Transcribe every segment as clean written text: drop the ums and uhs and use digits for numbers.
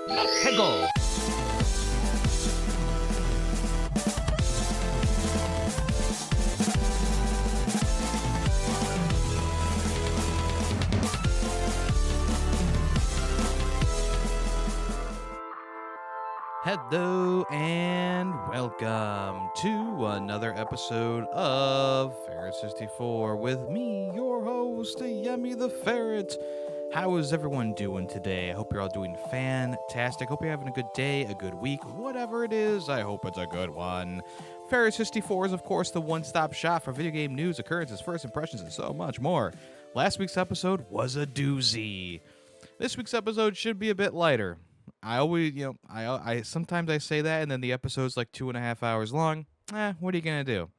Hegel. Hello and welcome to another episode of Ferret 64 with me, your host, Yemmy the Ferret. How is everyone doing today? I hope you're all doing fantastic. Hope you're having a good day, a good week, whatever it is. I hope it's a good one. Ferret 64 is, of course, the one-stop shop for video game news, occurrences, first impressions, and so much more. Last week's episode was a doozy. This week's episode should be a bit lighter. I always, I sometimes I say that, and then the episode's like 2.5 hours long. What are you gonna do?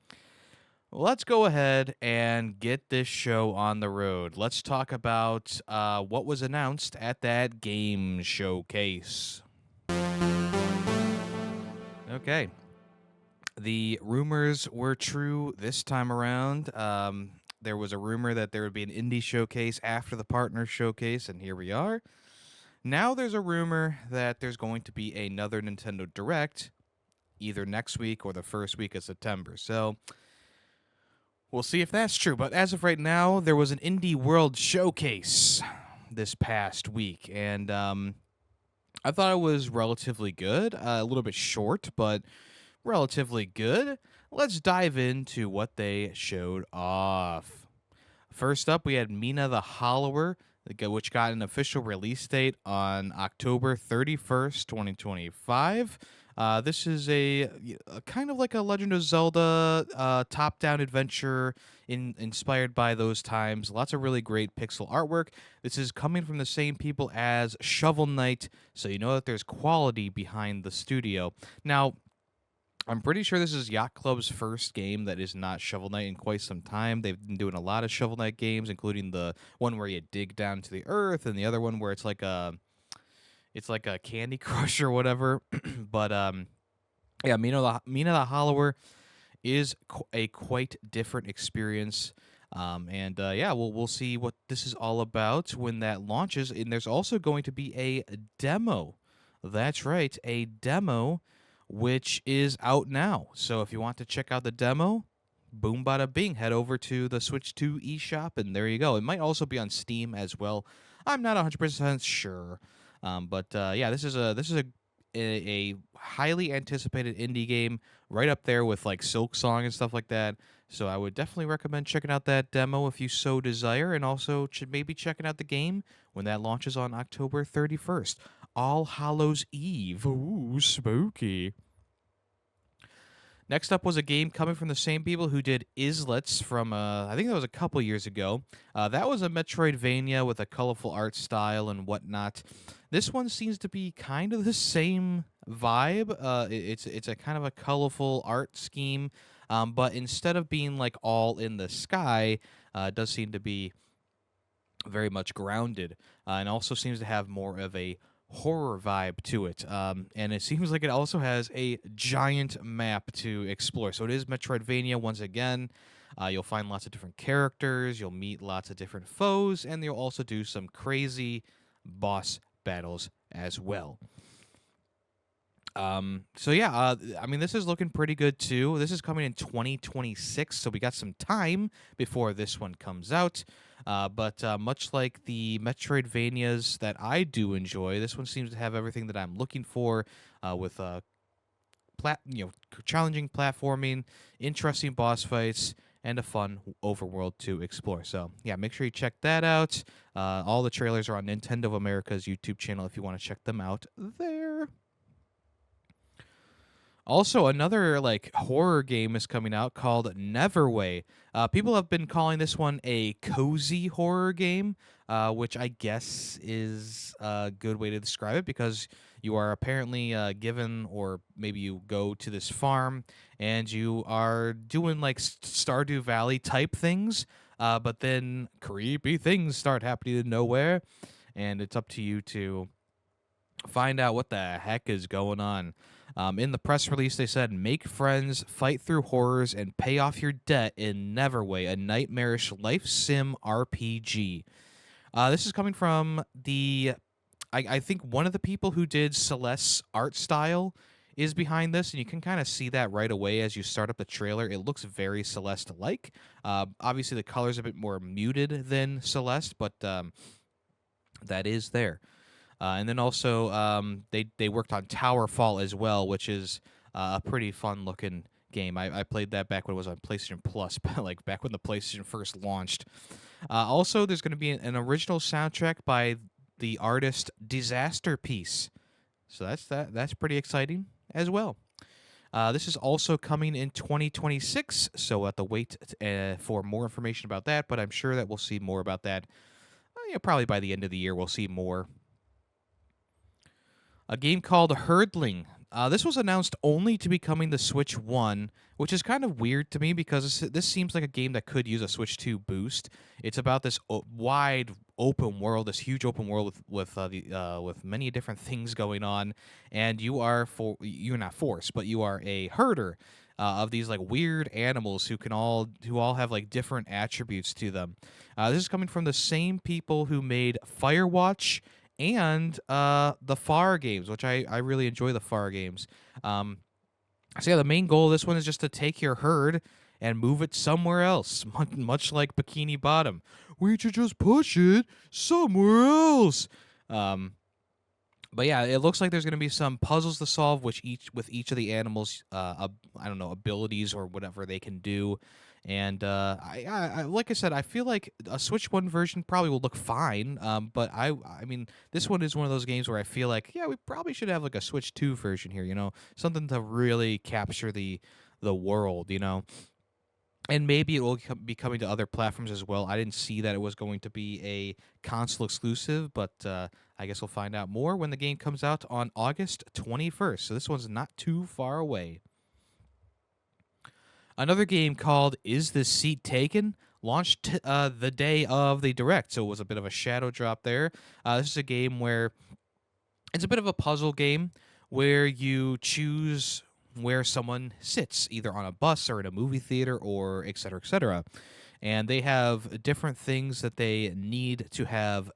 Let's go ahead and get this show on the road. Let's talk about what was announced at that game showcase. Okay. The rumors were true this time around. There was a rumor that there would be an indie showcase after the partner showcase, and here we are. Now there's a rumor that there's going to be another Nintendo Direct either next week or the first week of September. So we'll see if that's true. But as of right now, there was an Indie World Showcase this past week. And I thought it was relatively good. A little bit short, but relatively good. Let's dive into what they showed off. First up, we had Mina the Hollower, which got an official release date on October 31st, 2025. This is a kind of like a Legend of Zelda top-down adventure inspired by those times. Lots of really great pixel artwork. This is coming from the same people as Shovel Knight, so you know that there's quality behind the studio. Now, I'm pretty sure this is Yacht Club's first game that is not Shovel Knight in quite some time. They've been doing a lot of Shovel Knight games, including the one where you dig down to the earth, and the other one where it's like a Candy Crush or whatever. But yeah, Mina the Hollower is a quite different experience. Yeah, we'll see what this is all about when that launches. And there's also going to be a demo. That's right, a demo, which is out now. So if you want to check out the demo, boom bada bing, head over to the Switch 2 eShop, and there you go. It might also be on Steam as well. I'm not 100% sure. Yeah, this is a highly anticipated indie game, right up there with like Silk Song and stuff like that. So I would definitely recommend checking out that demo if you so desire, and also should maybe checking out the game when that launches on October 31st. All Hallows Eve. Ooh, spooky. Next up was a game coming from the same people who did Islets from, I think that was a couple years ago. That was a Metroidvania with a colorful art style and whatnot. This one seems to be kind of the same vibe. It's a kind of a colorful art scheme, but instead of being like all in the sky, it does seem to be very much grounded, and also seems to have more of a horror vibe to it, and it seems like it also has a giant map to explore. So it is Metroidvania once again. You'll find lots of different characters, you'll meet lots of different foes, and you'll also do some crazy boss battles as well. So yeah, I mean, this is looking pretty good too. This is coming in 2026, so we got some time before this one comes out. But much like the Metroidvanias that I do enjoy, this one seems to have everything that I'm looking for, with challenging platforming, interesting boss fights, and a fun overworld to explore. So yeah, make sure you check that out. All the trailers are on Nintendo of America's YouTube channel if you want to check them out there. Also, another like horror game is coming out called Neverway. People have been calling this one a cozy horror game, which I guess is a good way to describe it, because you are apparently given, or maybe you go to this farm and you are doing like Stardew Valley type things, but then creepy things start happening out of nowhere, and it's up to you to find out what the heck is going on. In the press release, they said, make friends, fight through horrors, and pay off your debt in Neverway, a nightmarish life sim RPG. This is coming from the I think one of the people who did Celeste's art style is behind this, and you can kind of see that right away as you start up the trailer. It looks very Celeste-like. Obviously, the color's a bit more muted than Celeste, but that is there. And then also, they worked on Towerfall as well, which is a pretty fun looking game. I played that back when it was on PlayStation Plus, like back when the PlayStation first launched. Also, there's going to be an original soundtrack by the artist Disaster Piece, so that's pretty exciting as well. This is also coming in 2026, so we'll have to wait for more information about that. But I'm sure that we'll see more about that. Yeah, probably by the end of the year, we'll see more. A game called Herdling. This was announced only to be coming to Switch 1, which is kind of weird to me because this seems like a game that could use a Switch 2 boost. It's about this wide open world, this huge open world with many different things going on, and you're not forced, but you are a herder of these like weird animals who all have like different attributes to them. This is coming from the same people who made Firewatch and the FAR games, which I really enjoy the FAR games. So yeah, the main goal of this one is just to take your herd and move it somewhere else, much like Bikini Bottom. We should just push it somewhere else. But yeah, it looks like there's going to be some puzzles to solve, with each of the animals, I don't know, abilities or whatever they can do. And I like I said, I feel like a Switch One version probably will look fine. But I mean, this one is one of those games where I feel like, yeah, we probably should have like a Switch 2 version here. Something to really capture the world. And maybe it will be coming to other platforms as well. I didn't see that it was going to be a console exclusive, but I guess we'll find out more when the game comes out on August 21st. So this one's not too far away. Another game called Is This Seat Taken? Launched the day of the Direct, so it was a bit of a shadow drop there. This is a game where it's a bit of a puzzle game where you choose where someone sits, either on a bus or in a movie theater or et cetera, et cetera. And they have different things that they need to have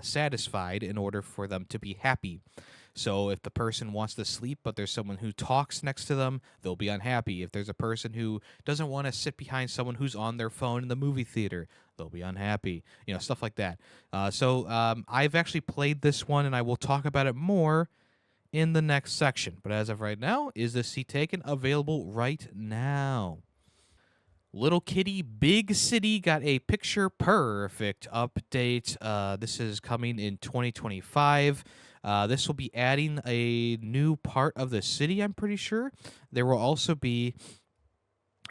satisfied in order for them to be happy. So if the person wants to sleep, but there's someone who talks next to them, they'll be unhappy. If there's a person who doesn't want to sit behind someone who's on their phone in the movie theater, they'll be unhappy. Stuff like that. So I've actually played this one, and I will talk about it more in the next section. But as of right now, Is This Seat Taken? Available right now. Little Kitty Big City got a picture perfect update. This is coming in 2025. This will be adding a new part of the city, I'm pretty sure. There will also be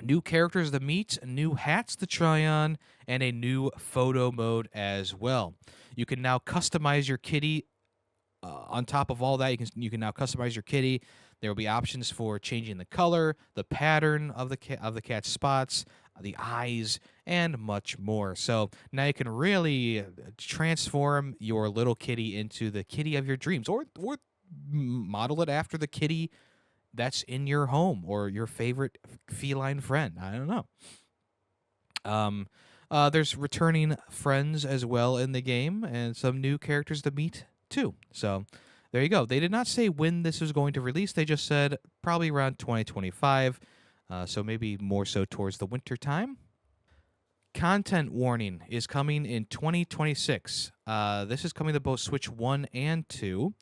new characters to meet, new hats to try on, and a new photo mode as well. You can now customize your kitty. On top of all that, you can now customize your kitty. There will be options for changing the color, the pattern of the cat's spots, the eyes, and much more. So now you can really transform your little kitty into the kitty of your dreams, or model it after the kitty that's in your home or your favorite feline friend. I don't know. There's returning friends as well in the game, and some new characters to meet too. So there you go. They did not say when this is going to release. They just said probably around 2025. So maybe more so towards the winter time. Content warning is coming in 2026. This is coming to both Switch 1 and 2.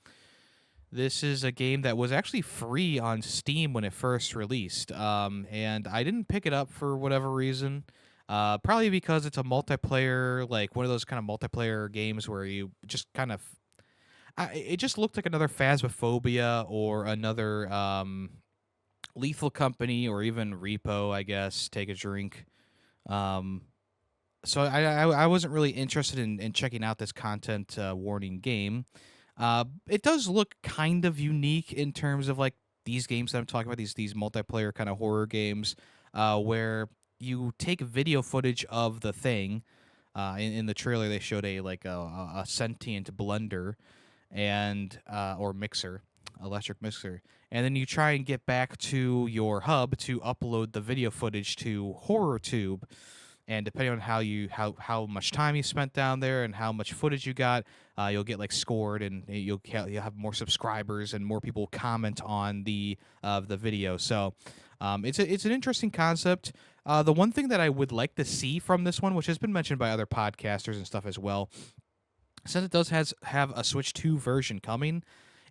This is a game that was actually free on Steam when it first released. And I didn't pick it up for whatever reason. Probably because it's a multiplayer, like one of those kind of multiplayer games where you just kind of... it just looked like another Phasmophobia or another Lethal Company or even Repo, I guess. Take a drink. So I wasn't really interested in checking out this content warning game. It does look kind of unique in terms of like these games that I'm talking about, these multiplayer kind of horror games, where you take video footage of the thing. In the trailer, they showed a sentient blender and or mixer, electric mixer, and then you try and get back to your hub to upload the video footage to HorrorTube. and depending on how much time you spent down there and how much footage you got, you'll get like scored, and you'll have more subscribers and more people comment on the video. So it's an interesting concept. The one thing that I would like to see from this one, which has been mentioned by other podcasters and stuff as well, since it does have a Switch 2 version coming,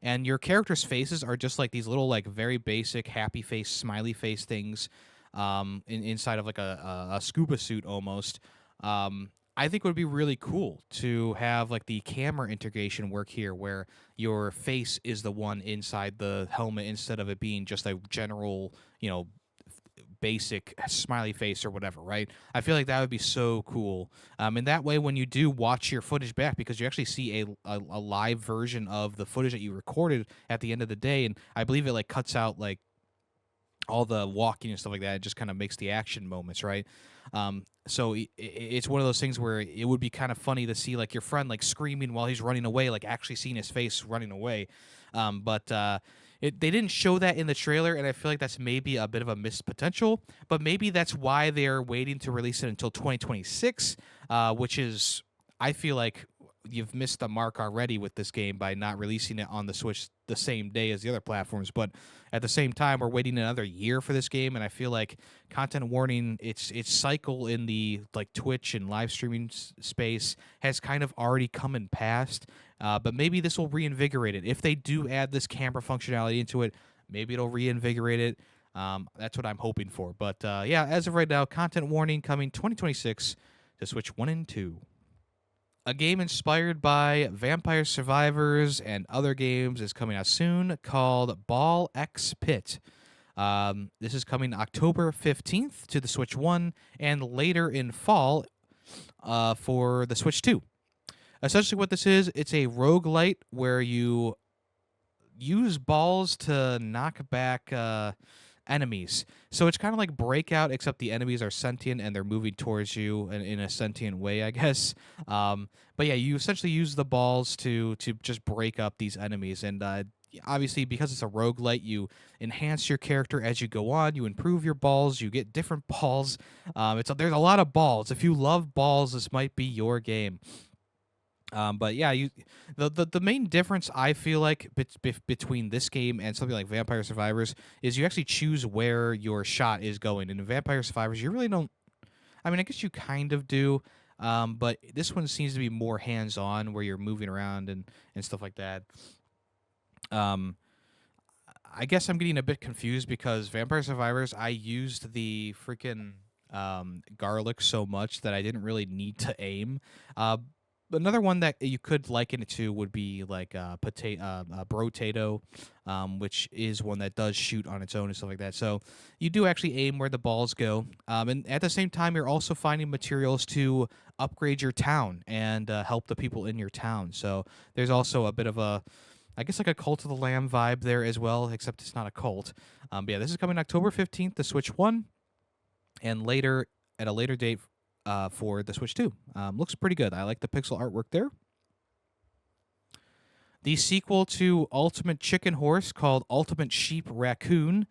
and your characters' faces are just like these little, like, very basic happy face, smiley face things, inside of like a scuba suit almost. I think it would be really cool to have like the camera integration work here, where your face is the one inside the helmet instead of it being just a general, basic smiley face or whatever, right? I feel like that would be so cool. And that way, when you do watch your footage back, because you actually see a live version of the footage that you recorded at the end of the day, and I believe it like cuts out like all the walking and stuff like that. It just kind of makes the action moments, right? So it's one of those things where it would be kind of funny to see like your friend like screaming while he's running away, like actually seeing his face running away. But they didn't show that in the trailer, and I feel like that's maybe a bit of a missed potential. But maybe that's why they're waiting to release it until 2026, which is, I feel like you've missed the mark already with this game by not releasing it on the Switch the same day as the other platforms. But at the same time, we're waiting another year for this game, and I feel like content warning, its cycle in the like Twitch and live streaming space has kind of already come and passed. But maybe this will reinvigorate it. If they do add this camera functionality into it, maybe it'll reinvigorate it. That's what I'm hoping for. But yeah, as of right now, content warning coming 2026 to Switch 1 and 2. A game inspired by Vampire Survivors and other games is coming out soon, called Ball X Pit. This is coming October 15th to the Switch 1 and later in fall for the Switch 2. Essentially what this is, it's a roguelite where you use balls to knock back enemies. So it's kind of like Breakout, except the enemies are sentient and they're moving towards you in a sentient way, I guess. But yeah, you essentially use the balls to just break up these enemies. And obviously, because it's a roguelite, you enhance your character as you go on. You improve your balls. You get different balls. There's a lot of balls. If you love balls, this might be your game. But yeah, the main difference I feel like between this game and something like Vampire Survivors is you actually choose where your shot is going. And in Vampire Survivors, you really don't. I mean, I guess you kind of do, but this one seems to be more hands-on, where you're moving around and stuff like that. I guess I'm getting a bit confused because Vampire Survivors, I used the freaking garlic so much that I didn't really need to aim. Another one that you could liken it to would be like Brotato, which is one that does shoot on its own and stuff like that. So you do actually aim where the balls go. And at the same time, you're also finding materials to upgrade your town and help the people in your town. So there's also a bit of I guess like a Cult of the Lamb vibe there as well, except it's not a cult. But yeah, this is coming October 15th, the Switch 1, and later at a later date for the Switch 2. Looks pretty good. I like the pixel artwork there. The sequel to Ultimate Chicken Horse, called Ultimate Sheep Raccoon,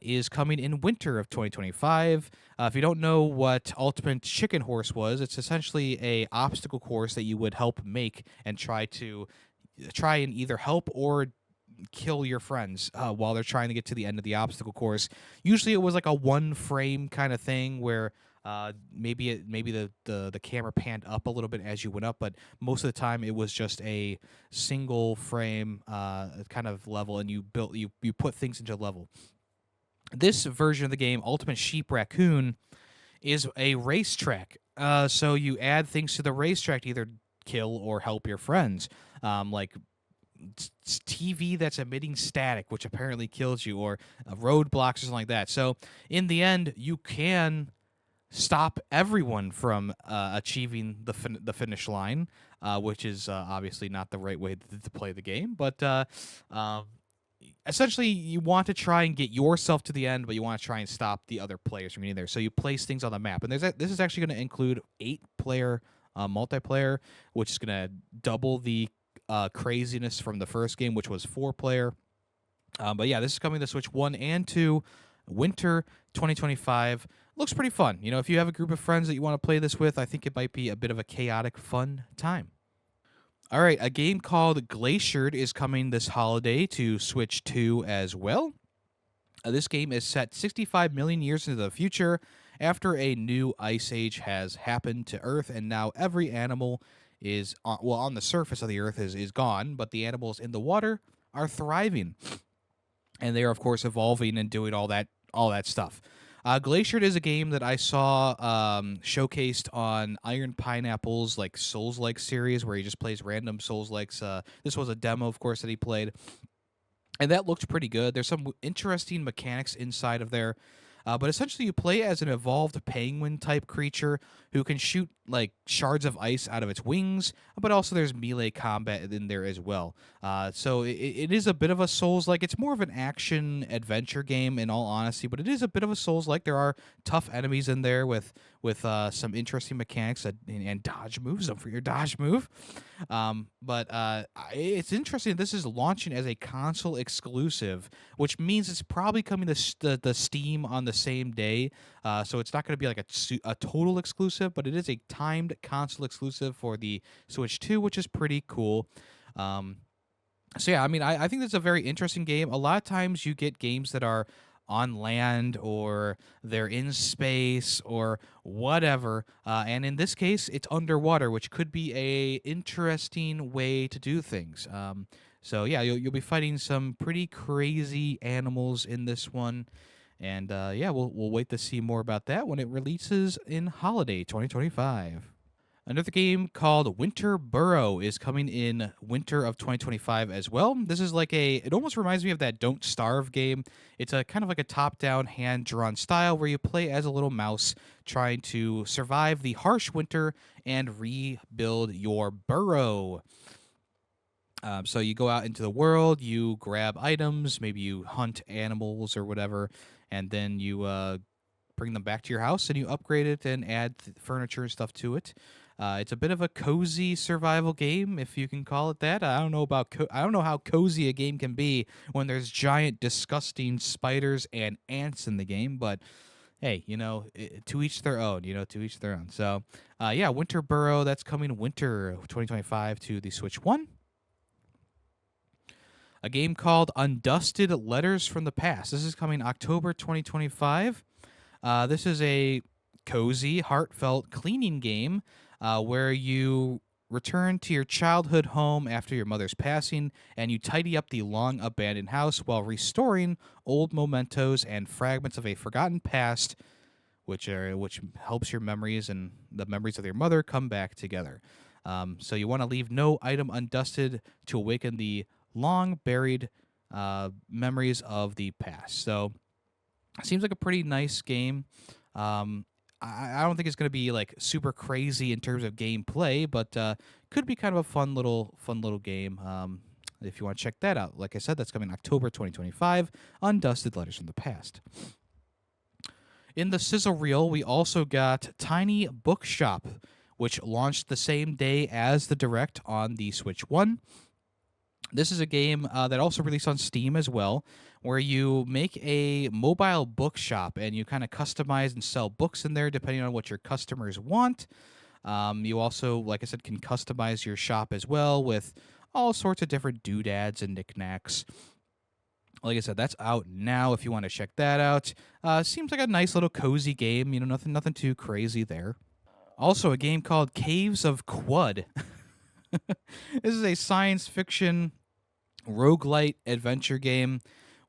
is coming in winter of 2025. If you don't know what Ultimate Chicken Horse was, it's essentially a obstacle course that you would help make and try and either help or kill your friends while they're trying to get to the end of the obstacle course. Usually it was like a one frame kind of thing where maybe the camera panned up a little bit as you went up, but most of the time it was just a single frame kind of level, and you put things into level. This version of the game, Ultimate Sheep Raccoon, is a racetrack. So you add things to the racetrack to either kill or help your friends, like TV that's emitting static, which apparently kills you, or roadblocks or something like that. So in the end, you can stop everyone from achieving the finish line, which is obviously not the right way to play the game. But essentially, you want to try and get yourself to the end, but you want to try and stop the other players from getting there. So you place things on the map, and this is actually going to include 8-player multiplayer, which is going to double the craziness from the first game, which was 4-player. But yeah, this is coming to Switch 1 and 2 winter 2025. Looks pretty fun. You know, if you have a group of friends that you want to play this with, I think it might be a bit of a chaotic, fun time. All right, a game called Glaciered is coming this holiday to Switch 2 as well. This game is set 65 million years into the future after a new ice age has happened to Earth, and now every animal is on the surface of the Earth is gone, but the animals in the water are thriving, and they are of course evolving and doing all that stuff. Glaciered is a game that I saw showcased on Iron Pineapple's like Souls-like series, where he just plays random Souls-likes. This was a demo, of course, that he played, and that looked pretty good. There's some interesting mechanics inside of there. But essentially, you play as an evolved penguin type creature who can shoot like shards of ice out of its wings, but also there's melee combat in there as well. So it is a bit of a Souls like. It's more of an action adventure game in all honesty, but it is a bit of a Souls like. There are tough enemies in there with some interesting mechanics and dodge moves. Don't forget your dodge move. But it's interesting. This is launching as a console exclusive, which means it's probably coming to the Steam on the same day. So it's not going to be like a total exclusive, but it is a timed console exclusive for the Switch 2, which is pretty cool. So yeah, I mean, I think that's a very interesting game. A lot of times you get games that are on land or they're in space or whatever, and in this case, it's underwater, which could be a interesting way to do things. So yeah, you'll be fighting some pretty crazy animals in this one, and yeah, we'll wait to see more about that when it releases in holiday 2025. Another game called Winter Burrow is coming in winter of 2025 as well. This is like it almost reminds me of that Don't Starve game. It's a kind of like a top-down, hand-drawn style where you play as a little mouse trying to survive the harsh winter and rebuild your burrow. So you go out into the world, you grab items, maybe you hunt animals or whatever, and then you bring them back to your house and you upgrade it and add furniture and stuff to it. It's a bit of a cozy survival game, if you can call it that. I don't know about I don't know how cozy a game can be when there's giant, disgusting spiders and ants in the game, but hey, you know, to each their own. You know, to each their own. So, yeah, Winter Burrow, that's coming winter 2025 to the Switch 1. A game called Undusted Letters from the Past. This is coming October 2025. This is a cozy, heartfelt cleaning game where you return to your childhood home after your mother's passing and you tidy up the long abandoned house while restoring old mementos and fragments of a forgotten past, which helps your memories and the memories of your mother come back together. So you want to leave no item undusted to awaken the long buried memories of the past. So seems like a pretty nice game. I don't think it's going to be like super crazy in terms of gameplay, but could be kind of a fun little game. If you want to check that out, like I said, that's coming October 2025. Undusted Letters from the Past. In the sizzle reel, we also got Tiny Bookshop, which launched the same day as the Direct on the Switch 1. This is a game that also released on Steam as well, where you make a mobile bookshop and you kind of customize and sell books in there depending on what your customers want. You also, like I said, can customize your shop as well with all sorts of different doodads and knickknacks. Like I said, that's out now if you want to check that out. Seems like a nice little cozy game. You know, nothing too crazy there. Also, a game called Caves of Quud. This is a science fiction roguelite adventure game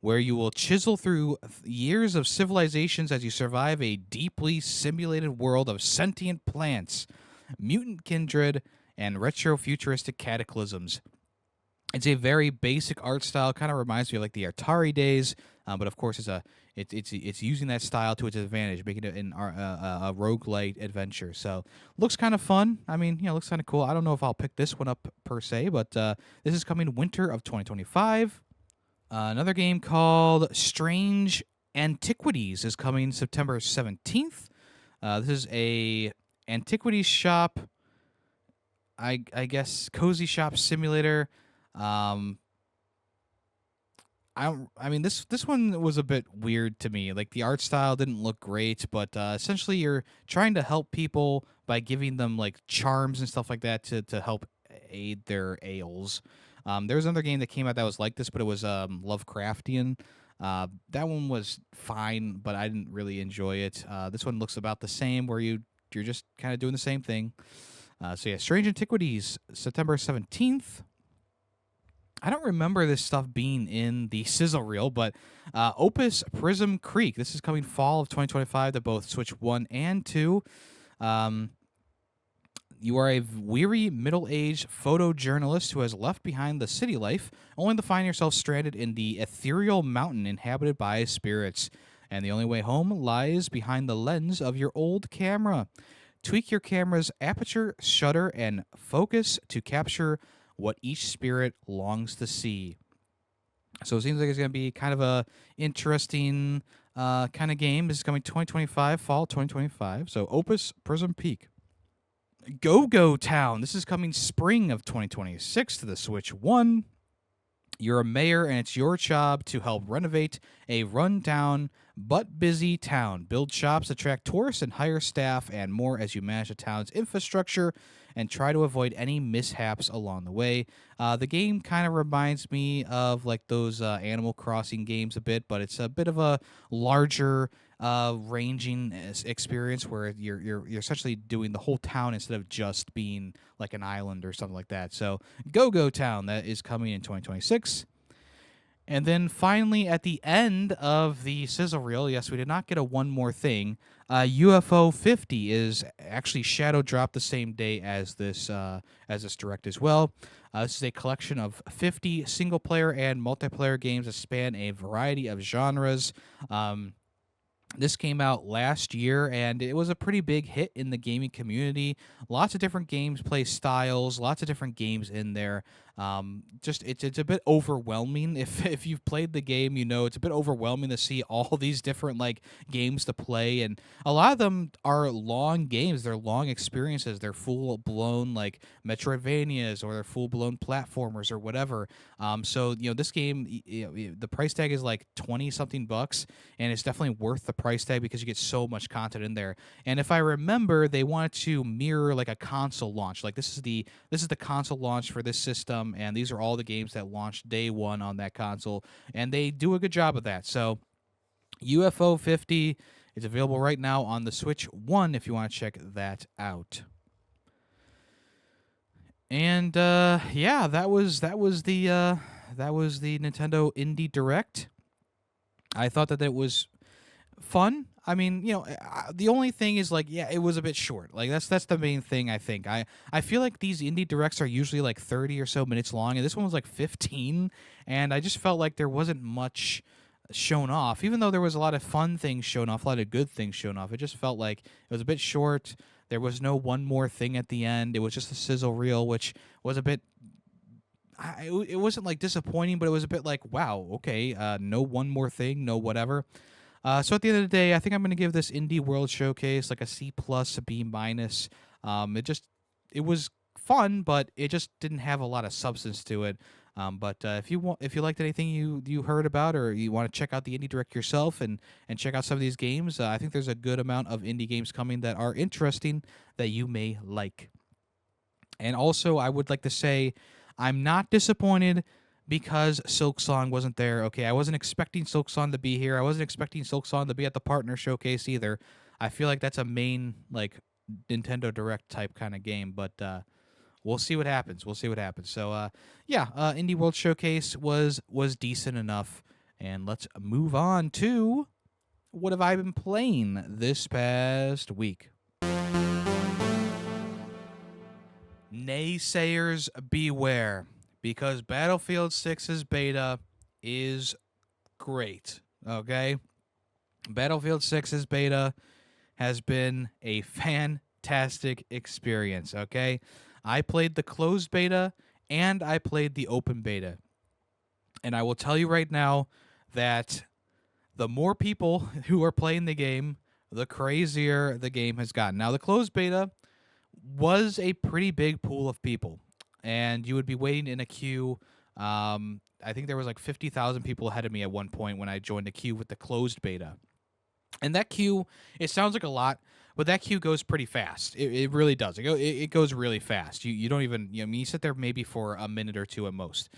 where you will chisel through years of civilizations as you survive a deeply simulated world of sentient plants, mutant kindred, and retro-futuristic cataclysms. It's a very basic art style, kind of reminds me of like the Atari days, but of course it's using that style to its advantage, making it a roguelite adventure. So looks kind of fun. I mean, looks kind of cool. I don't know if I'll pick this one up per se, but this is coming winter of 2025. Another game called Strange Antiquities is coming September 17th. This is a antiquities shop, I guess cozy shop simulator. I mean, this one was a bit weird to me. Like the art style didn't look great, but essentially you're trying to help people by giving them like charms and stuff like that to help aid their ails. There was another game that came out that was like this, but it was Lovecraftian. That one was fine, but I didn't really enjoy it. This one looks about the same, where you're just kind of doing the same thing. So yeah, Strange Antiquities, September 17th. I don't remember this stuff being in the sizzle reel, but Opus Prism Creek. This is coming fall of 2025 to both Switch 1 and 2. Um, you are a weary middle-aged photojournalist who has left behind the city life, only to find yourself stranded in the ethereal mountain inhabited by spirits. And the only way home lies behind the lens of your old camera. Tweak your camera's aperture, shutter, and focus to capture what each spirit longs to see. So it seems like it's going to be kind of a interesting kind of game. This is coming 2025, fall 2025. So Opus Prism Peak. Go Go Town. This is coming spring of 2026 to the Switch 1. You're a mayor, and it's your job to help renovate a rundown but busy town. Build shops, attract tourists, and hire staff, and more as you manage the town's infrastructure and try to avoid any mishaps along the way. The game kind of reminds me of like those Animal Crossing games a bit, but it's a bit of a larger ranging experience where you're essentially doing the whole town instead of just being like an island or something like that. So Go Go Town, that is coming in 2026. And then finally, at the end of the sizzle reel, yes, we did not get a one more thing. UFO 50 is actually shadow dropped the same day as this direct as well. This is a collection of 50 single player and multiplayer games that span a variety of genres. This came out last year, and it was a pretty big hit in the gaming community. Lots of different gameplay styles, lots of different games in there. Just it's a bit overwhelming. If you've played the game, you know it's a bit overwhelming to see all these different like games to play, and a lot of them are long games. They're long experiences. They're full blown like Metroidvanias, or they're full blown platformers or whatever. So this game, the price tag is like 20 something bucks, and it's definitely worth the price tag because you get so much content in there. And if I remember, they wanted to mirror like a console launch. Like this is the console launch for this system, and these are all the games that launched day one on that console, and they do a good job of that. So UFO 50 is available right now on the Switch 1 if you want to check that out. And yeah, that was the Nintendo Indie Direct. I thought that it was fun. I mean, the only thing is like, yeah, it was a bit short. Like that's the main thing. I think I feel like these indie directs are usually like 30 or so minutes long, and this one was like 15, and I just felt like there wasn't much shown off. Even though there was a lot of fun things shown off, a lot of good things shown off, it just felt like it was a bit short. There was no one more thing at the end. It was just a sizzle reel, which was a bit. It wasn't like disappointing, but it was a bit like, wow, okay, no one more thing, no whatever. So at the end of the day, I think I'm going to give this Indie World Showcase like a C+, a B-. It was fun, but it just didn't have a lot of substance to it. But if you liked anything you heard about, or you want to check out the Indie Direct yourself and check out some of these games, I think there's a good amount of indie games coming that are interesting that you may like. And also, I would like to say I'm not disappointed because Silksong wasn't there. Okay, I wasn't expecting Silksong to be here. I wasn't expecting Silksong to be at the partner showcase either. I feel like that's a main like Nintendo Direct type kind of game, but we'll see what happens. So yeah, Indie World Showcase was decent enough, and let's move on to what have I been playing this past week. Naysayers beware, because Battlefield 6's beta is great, okay? Battlefield 6's beta has been a fantastic experience, okay? I played the closed beta and I played the open beta. And I will tell you right now that the more people who are playing the game, the crazier the game has gotten. Now, the closed beta was a pretty big pool of people, and you would be waiting in a queue I think there was like 50,000 people ahead of me at one point when I joined the queue with the closed beta. And that queue, it sounds like a lot, but that queue goes pretty fast. It really does. It goes really fast. You don't even, I mean, you sit there maybe for a minute or two at most.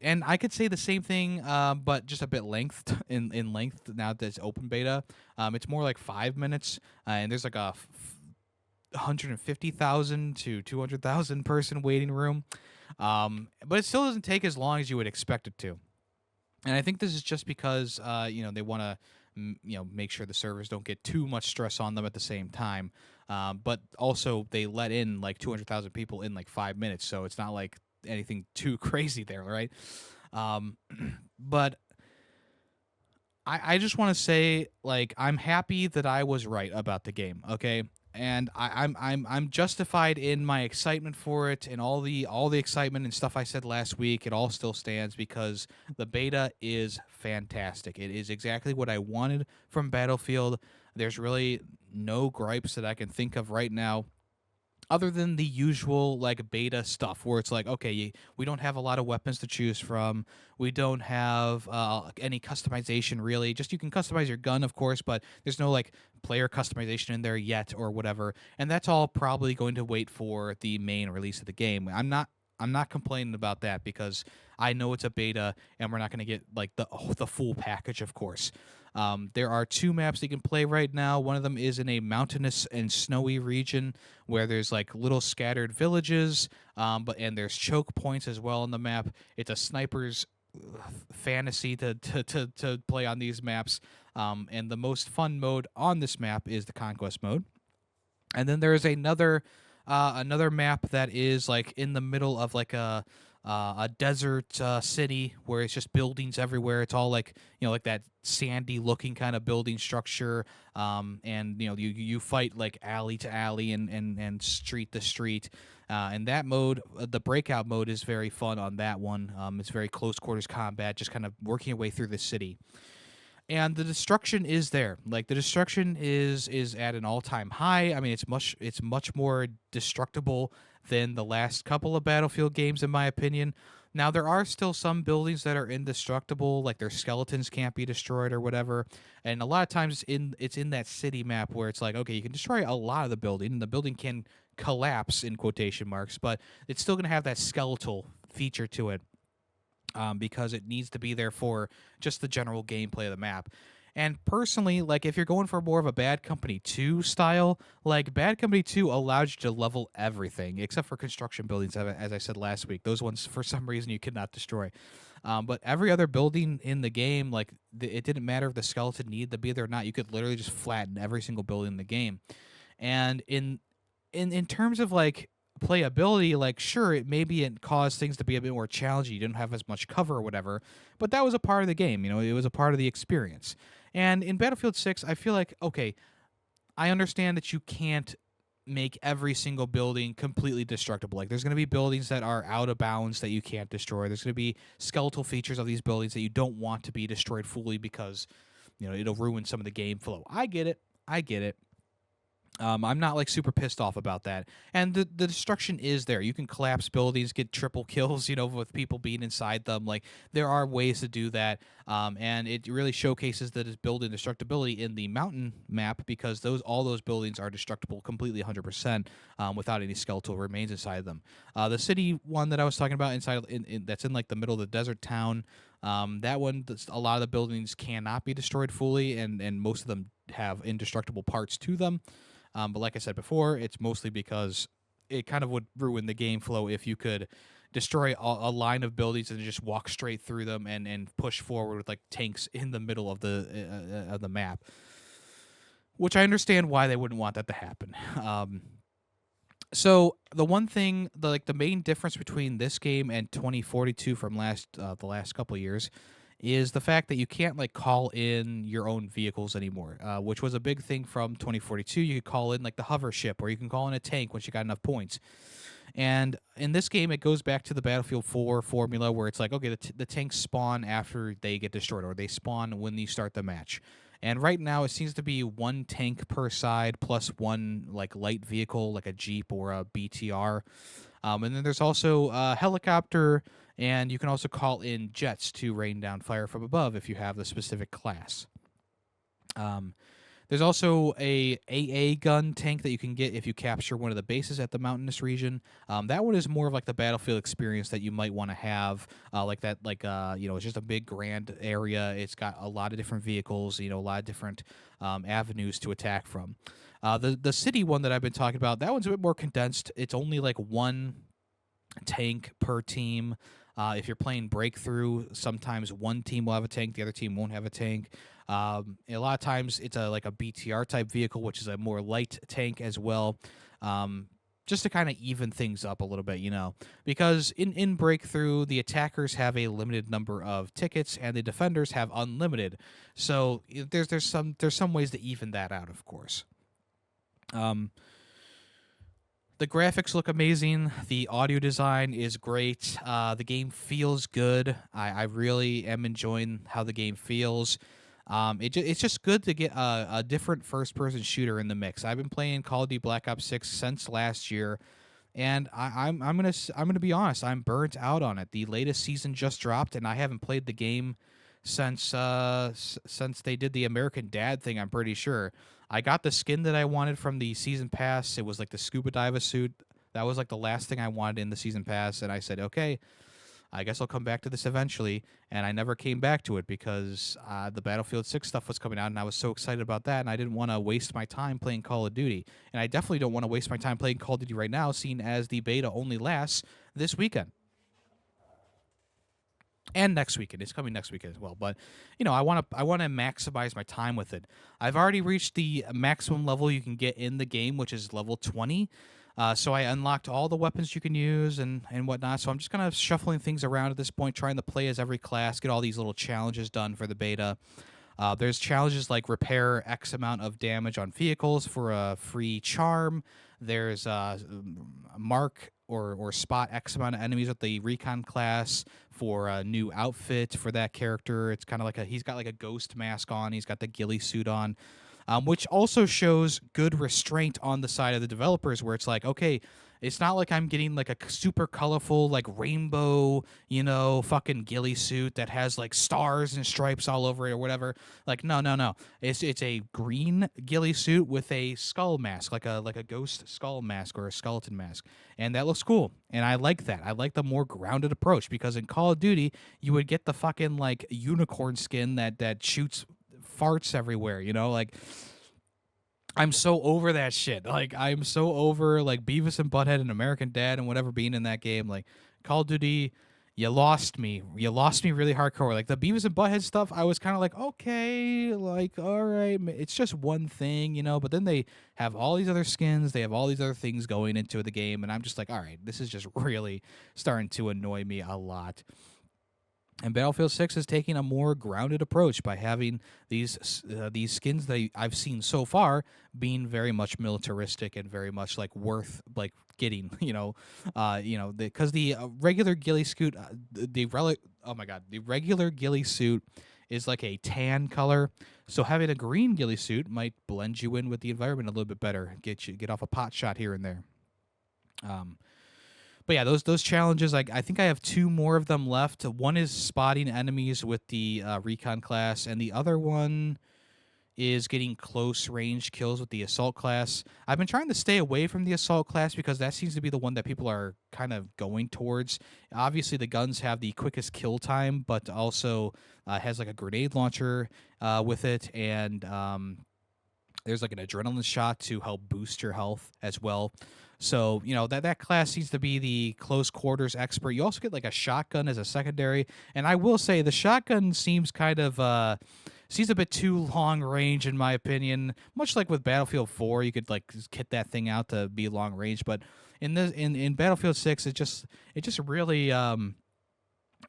And I could say the same thing, but just a bit length in length now that it's open beta. It's more like 5 minutes, and there's like a 150,000 to 200,000 person waiting room. But it still doesn't take as long as you would expect it to. And I think this is just because they want to make sure the servers don't get too much stress on them at the same time. But also they let in like 200,000 people in like 5 minutes, so it's not like anything too crazy there, right? But I just want to say, like, I'm happy that I was right about the game, okay? And I'm justified in my excitement for it, and all the excitement and stuff I said last week. It all still stands because the beta is fantastic. It is exactly what I wanted from Battlefield. There's really no gripes that I can think of right now, other than the usual like beta stuff where it's like, okay, we don't have a lot of weapons to choose from, we don't have any customization really. Just you can customize your gun, of course, but there's no like player customization in there yet or whatever, and that's all probably going to wait for the main release of the game. I'm not complaining about that because I know it's a beta and we're not going to get like the full package, of course. There are 2 maps you can play right now. One of them is in a mountainous and snowy region where there's like little scattered villages, and there's choke points as well on the map. It's a sniper's fantasy to play on these maps. And the most fun mode on this map is the conquest mode. And then there is another map that is like in the middle of like a desert city where it's just buildings everywhere. It's all like like that sandy looking kind of building structure. And you fight like alley to alley and street to street. And that mode, the breakout mode, is very fun on that one. It's very close quarters combat, just kind of working your way through the city. And the destruction is there. Like the destruction is at an all-time high. I mean, it's much more destructible than the last couple of Battlefield games, in my opinion. Now there are still some buildings that are indestructible, like their skeletons can't be destroyed or whatever. And a lot of times it's in that city map where it's like, okay, you can destroy a lot of the building, and the building can collapse in quotation marks, but it's still going to have that skeletal feature to it. Because it needs to be there for just the general gameplay of the map. And personally, like if you're going for more of a Bad Company 2 style, like Bad Company 2 allows you to level everything except for construction buildings, as I said last week. Those ones, for some reason, you could not destroy. But every other building in the game, like it didn't matter if the skeleton needed to be there or not. You could literally just flatten every single building in the game. And in terms of like playability, like sure, it caused things to be a bit more challenging. You didn't have as much cover or whatever, but that was a part of the game. It was a part of the experience. And in Battlefield 6, I feel like, okay, I understand that you can't make every single building completely destructible. Like there's going to be buildings that are out of bounds that you can't destroy. There's going to be skeletal features of these buildings that you don't want to be destroyed fully because it'll ruin some of the game flow. I get it. I'm not like super pissed off about that. And the destruction is there. You can collapse buildings, get triple kills, with people being inside them. Like there are ways to do that. And it really showcases that it's building destructibility in the mountain map because all those buildings are destructible completely 100% without any skeletal remains inside them. The city one that I was talking about inside that's in like the middle of the desert town. That one, a lot of the buildings cannot be destroyed fully, and most of them have indestructible parts to them. But like I said before, it's mostly because it kind of would ruin the game flow if you could destroy a line of buildings and just walk straight through them and push forward with like tanks in the middle of the map. Which I understand why they wouldn't want that to happen. So the one thing, the main difference between this game and 2042 from the last couple of years is the fact that you can't like call in your own vehicles anymore, which was a big thing from 2042. You could call in like the hover ship, or you can call in a tank once you got enough points. And in this game, it goes back to the Battlefield 4 formula where it's like, okay, the tanks spawn after they get destroyed, or they spawn when you start the match. And right now, it seems to be one tank per side plus one like light vehicle, like a Jeep or a BTR. And then there's also a helicopter And you can also call in jets to rain down fire from above if you have the specific class. There's also a AA gun tank that you can get if you capture one of the bases at the mountainous region. That one is more of like the battlefield experience that you might want to have, like that, like it's just a big grand area. It's got a lot of different vehicles, a lot of different avenues to attack from. The city one that I've been talking about, that one's a bit more condensed. It's only like one tank per team. If you're playing Breakthrough, sometimes one team will have a tank, the other team won't have a tank. A lot of times it's like a BTR type vehicle, which is a more light tank as well, just to kind of even things up a little bit, because in Breakthrough, the attackers have a limited number of tickets and the defenders have unlimited. So there's some ways to even that out, of course. The graphics look amazing. The audio design is great. The game feels good. I really am enjoying how the game feels. It's just good to get a different first-person shooter in the mix. I've been playing Call of Duty Black Ops 6 since last year, and I'm gonna be honest. I'm burnt out on it. The latest season just dropped, and I haven't played the game since they did the American Dad thing. I'm pretty sure. I got the skin that I wanted from the season pass. It was like the scuba diver suit. That was like the last thing I wanted in the season pass, and I said, okay, I guess I'll come back to this eventually. And I never came back to it because the Battlefield 6 stuff was coming out, and I was so excited about that, and I didn't want to waste my time playing Call of Duty. And I definitely don't want to waste my time playing Call of Duty right now, seeing as the beta only lasts this weekend. And next weekend. It's coming next weekend as well. But I want to maximize my time with it. I've already reached the maximum level you can get in the game, which is level 20. So I unlocked all the weapons you can use and whatnot. So I'm just kind of shuffling things around at this point, trying to play as every class, get all these little challenges done for the beta. There's challenges like repair X amount of damage on vehicles for a free charm. There's mark or spot X amount of enemies with the recon class for a new outfit for that character. It's kind of like he's got like a ghost mask on. He's got the ghillie suit on, which also shows good restraint on the side of the developers, where it's like, okay, it's not like I'm getting like a super colorful like rainbow, fucking ghillie suit that has like stars and stripes all over it or whatever. Like no. It's a green ghillie suit with a skull mask, like a ghost skull mask or a skeleton mask. And that looks cool. And I like that. I like the more grounded approach, because in Call of Duty, you would get the fucking like unicorn skin that shoots farts everywhere, like I'm so over that shit. Like, I'm so over like Beavis and Butthead and American Dad and whatever being in that game. Like, Call of Duty, you lost me. You lost me really hardcore. Like the Beavis and Butthead stuff, I was kind of like, okay, like, all right, it's just one thing, But then they have all these other skins. They have all these other things going into the game, and I'm just like, all right, this is just really starting to annoy me a lot. And Battlefield 6 is taking a more grounded approach by having these skins that I've seen so far being very much militaristic and very much like worth like getting, because the regular ghillie suit, the regular ghillie suit is like a tan color. So having a green ghillie suit might blend you in with the environment a little bit better, get off a pot shot here and there. But yeah, those challenges, I think I have 2 more of them left. One is spotting enemies with the recon class, and the other one is getting close range kills with the assault class. I've been trying to stay away from the assault class because that seems to be the one that people are kind of going towards. Obviously, the guns have the quickest kill time, but also has like a grenade launcher with it, and there's like an adrenaline shot to help boost your health as well. So, that class seems to be the close quarters expert. You also get like a shotgun as a secondary. And I will say the shotgun seems kind of seems a bit too long range in my opinion. Much like with Battlefield 4, you could like kit that thing out to be long range. But in Battlefield 6, it just really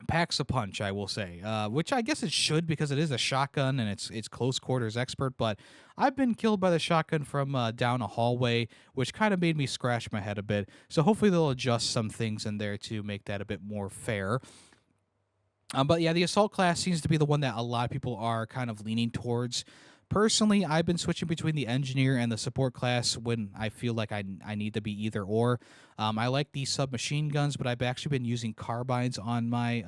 packs a punch, I will say, which I guess it should, because it is a shotgun and it's close quarters expert. But I've been killed by the shotgun from down a hallway, which kind of made me scratch my head a bit. So hopefully they'll adjust some things in there to make that a bit more fair. But yeah, the assault class seems to be the one that a lot of people are kind of leaning towards, Personally, I've been switching between the engineer and the support class when I feel like I need to be either or. I like the submachine guns, but I've actually been using carbines on my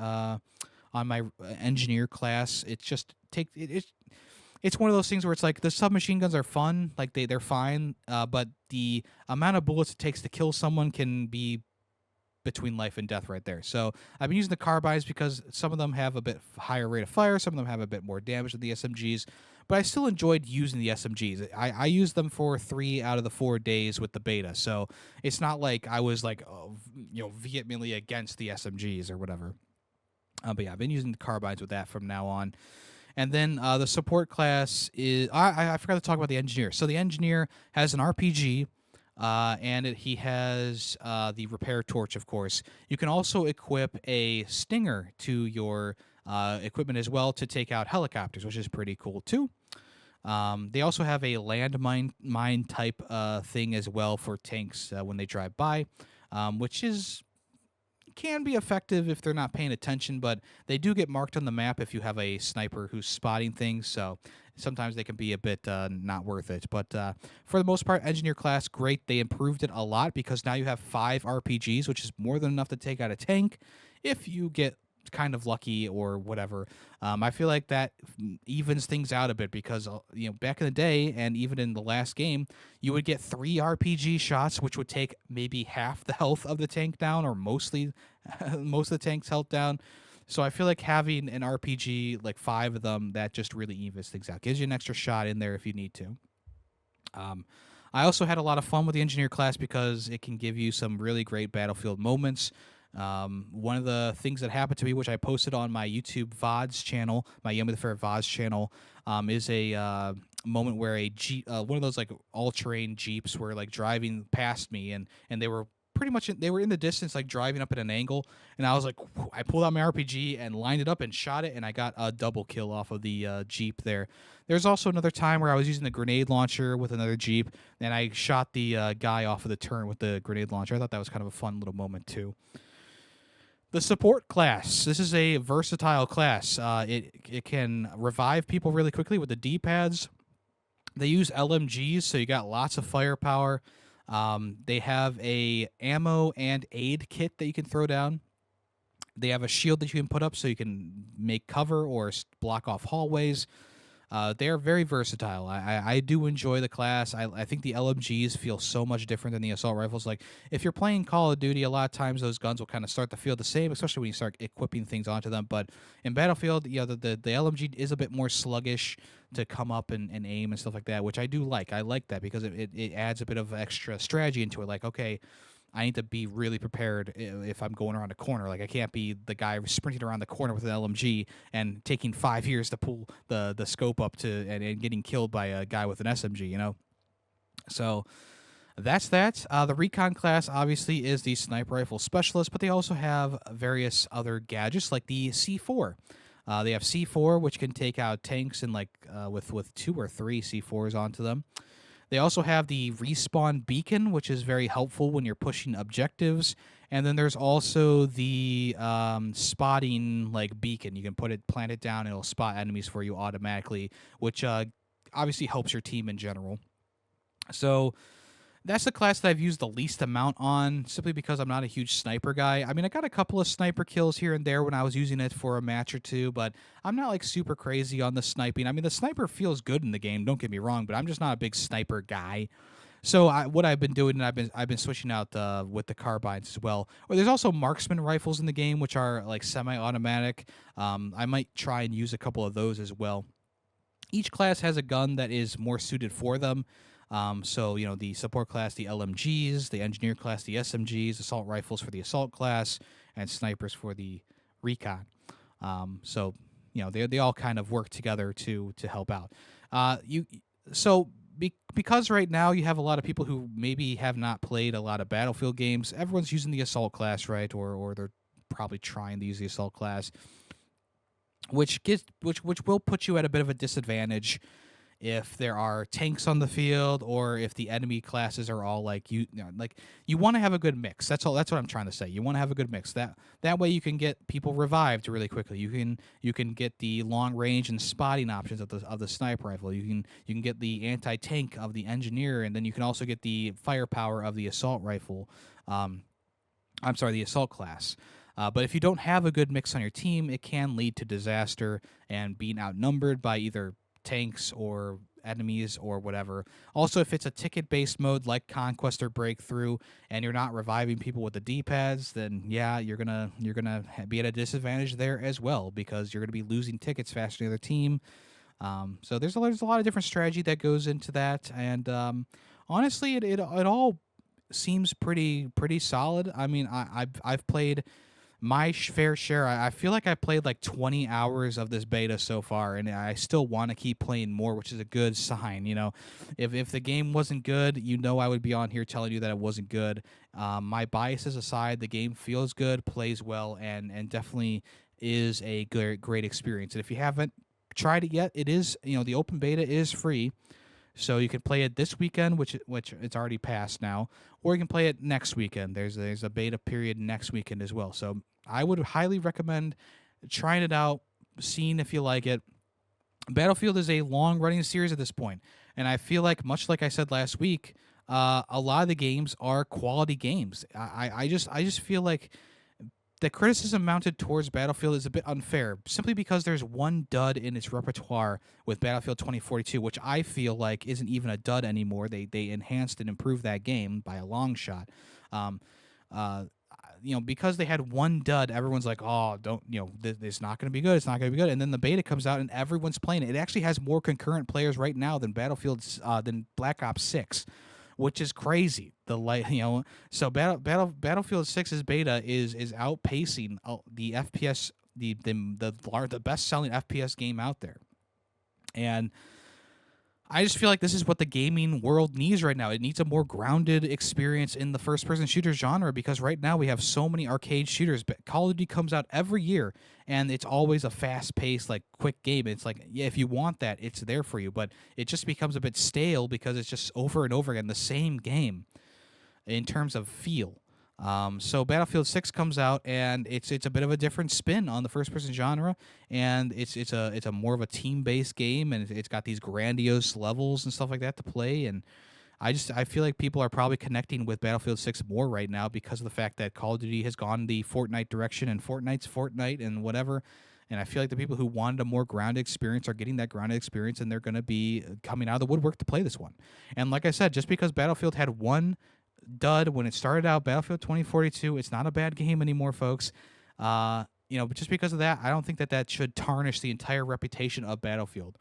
engineer class. It's just it's one of those things where it's like the submachine guns are fun, like they're fine, but the amount of bullets it takes to kill someone can be between life and death right there. So I've been using the carbines because some of them have a bit higher rate of fire, some of them have a bit more damage than the SMGs, but I still enjoyed using the SMGs. I used them for 3 out of the 4 days with the beta, so it's not like I was like vehemently against the SMGs or whatever. But yeah, I've been using the carbines with that from now on. And then the support class is I forgot to talk about the engineer. So the engineer has an RPG, and he has the repair torch, of course. You can also equip a stinger to your equipment as well to take out helicopters, which is pretty cool too. They also have a landmine mine type thing as well for tanks when they drive by, which is can be effective if they're not paying attention, but they do get marked on the map if you have a sniper who's spotting things, so sometimes they can be a bit not worth it. But for the most part, engineer class, great. They improved it a lot because now you have 5 RPGs, which is more than enough to take out a tank if you get kind of lucky or whatever. I feel like that evens things out a bit because back in the day and even in the last game, you would get 3 RPG shots, which would take maybe half the health of the tank down, or mostly most of the tank's health down. So I feel like having an RPG, like 5 of them, that just really evens things out. Gives you an extra shot in there if you need to. I also had a lot of fun with the engineer class because it can give you some really great battlefield moments. One of the things that happened to me, which I posted on my YouTube VODs channel, my Yemmy the Fair VODs channel, is a moment where a Jeep, one of those like all-terrain Jeeps were like driving past me, and they were pretty much they were in the distance, like driving up at an angle, and I was like, I pulled out my RPG and lined it up and shot it, and I got a double kill off of the Jeep there. There's also another time where I was using the grenade launcher with another Jeep, and I shot the guy off of the turn with the grenade launcher. I thought that was kind of a fun little moment too. The support class. This is a versatile class. It can revive people really quickly with the D-pads. They use LMGs, so you got lots of firepower. They have a ammo and aid kit that you can throw down. They have a shield that you can put up so you can make cover or block off hallways. They are very versatile. I do enjoy the class. I think the LMGs feel so much different than the assault rifles. Like, if you're playing Call of Duty, a lot of times those guns will kind of start to feel the same, especially when you start equipping things onto them. But in Battlefield, the LMG is a bit more sluggish to come up and aim and stuff like that, which I do like. I like that because it adds a bit of extra strategy into it. Like, okay, I need to be really prepared if I'm going around a corner. Like, I can't be the guy sprinting around the corner with an LMG and taking 5 years to pull the scope up to and getting killed by a guy with an SMG, So that's that. The recon class obviously is the sniper rifle specialist, but they also have various other gadgets like the C4. They have C4, which can take out tanks and with 2 or 3 C4s onto them. They also have the respawn beacon, which is very helpful when you're pushing objectives. And then there's also the spotting beacon. You can plant it down, and it'll spot enemies for you automatically, which obviously helps your team in general. So that's the class that I've used the least amount on, simply because I'm not a huge sniper guy. I mean, I got a couple of sniper kills here and there when I was using it for a match or two, but I'm not super crazy on the sniping. I mean, the sniper feels good in the game, don't get me wrong, but I'm just not a big sniper guy. So what I've been doing, and I've been switching out with the carbines as well. Or there's also marksman rifles in the game, which are like semi-automatic. I might try and use a couple of those as well. Each class has a gun that is more suited for them. So, the support class, the LMGs, the engineer class, the SMGs, assault rifles for the assault class, and snipers for the recon. So, they all kind of work together to help out. Because right now you have a lot of people who maybe have not played a lot of Battlefield games, everyone's using the assault class, right? Or they're probably trying to use the assault class, which will put you at a bit of a disadvantage if there are tanks on the field, or if the enemy classes are all like like you want to have a good mix. That's all. That's what I'm trying to say. You want to have a good mix. That way you can get people revived really quickly. You can get the long range and spotting options of the sniper rifle. You can get the anti tank of the engineer, and then you can also get the firepower of the assault rifle. I'm sorry, the assault class. But if you don't have a good mix on your team, it can lead to disaster and being outnumbered by either tanks or enemies or whatever. Also, if it's a ticket-based mode like Conquest or Breakthrough, and you're not reviving people with the D-pads, then yeah, you're gonna be at a disadvantage there as well, because you're gonna be losing tickets faster than the other team. So there's a lot of different strategy that goes into that, and honestly, it all seems pretty solid. I mean, I've played my fair share. I feel like I played like 20 hours of this beta so far, and I still want to keep playing more, which is a good sign. If the game wasn't good, I would be on here telling you that it wasn't good. My biases aside, the game feels good, plays well, and definitely is a great experience. And if you haven't tried it yet, it is, the open beta is free. So you can play it this weekend, which it's already passed now, or you can play it next weekend. There's a beta period next weekend as well. So I would highly recommend trying it out, seeing if you like it. Battlefield is a long-running series at this point, and I feel like, much like I said last week, a lot of the games are quality games. I just feel like the criticism mounted towards Battlefield is a bit unfair, simply because there's one dud in its repertoire with Battlefield 2042, which I feel like isn't even a dud anymore. They enhanced and improved that game by a long shot. Because they had one dud, everyone's like, oh, don't, it's not going to be good. It's not going to be good. And then the beta comes out and everyone's playing it. It actually has more concurrent players right now than than Black Ops 6. Which is crazy. So Battlefield 6's beta is outpacing the FPS, the best selling FPS game out there, and I just feel like this is what the gaming world needs right now. It needs a more grounded experience in the first-person shooter genre, because right now we have so many arcade shooters. But Call of Duty comes out every year, and it's always a fast-paced, like, quick game. It's like, yeah, if you want that, it's there for you. But it just becomes a bit stale because it's just over and over again the same game in terms of feel. So Battlefield 6 comes out, and it's a bit of a different spin on the first-person genre, and it's a more of a team-based game, and it's got these grandiose levels and stuff like that to play. And I feel like people are probably connecting with Battlefield 6 more right now because of the fact that Call of Duty has gone the Fortnite direction, and Fortnite's Fortnite and whatever. And I feel like the people who wanted a more grounded experience are getting that grounded experience, and they're going to be coming out of the woodwork to play this one. And like I said, just because Battlefield had one dud when it started out, Battlefield 2042, it's not a bad game anymore, folks. But just because of that, I don't think that should tarnish the entire reputation of Battlefield.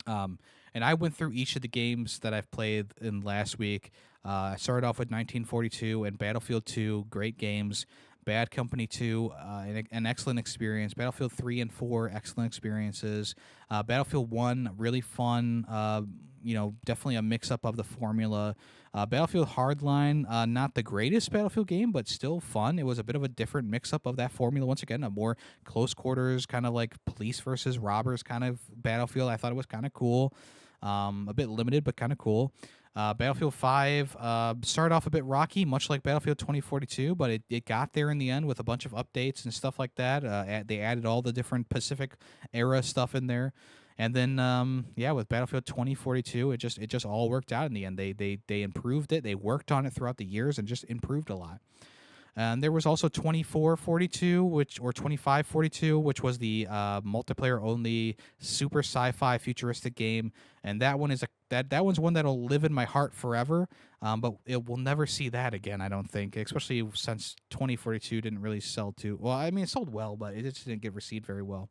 And I went through each of the games that I've played in last week. I started off with 1942 and Battlefield 2, great games. Bad Company 2, an excellent experience. Battlefield 3 and 4, excellent experiences. Battlefield 1, really fun. Definitely a mix-up of the formula. Battlefield Hardline, not the greatest Battlefield game, but still fun. It was a bit of a different mix-up of that formula. Once again, a more close quarters, kind of like police versus robbers kind of Battlefield. I thought it was kind of cool. A bit limited, but kind of cool. Battlefield 5 started off a bit rocky, much like Battlefield 2042, but it got there in the end with a bunch of updates and stuff like that. They added all the different Pacific era stuff in there. And then, with Battlefield 2042, it just all worked out in the end. They improved it. They worked on it throughout the years and just improved a lot. And there was also 2442, or 2542, which was the multiplayer-only super sci-fi futuristic game. And that one that one's one that'll live in my heart forever. But it will never see that again, I don't think. Especially since 2042 didn't really sell too well. I mean, it sold well, but it just didn't get received very well.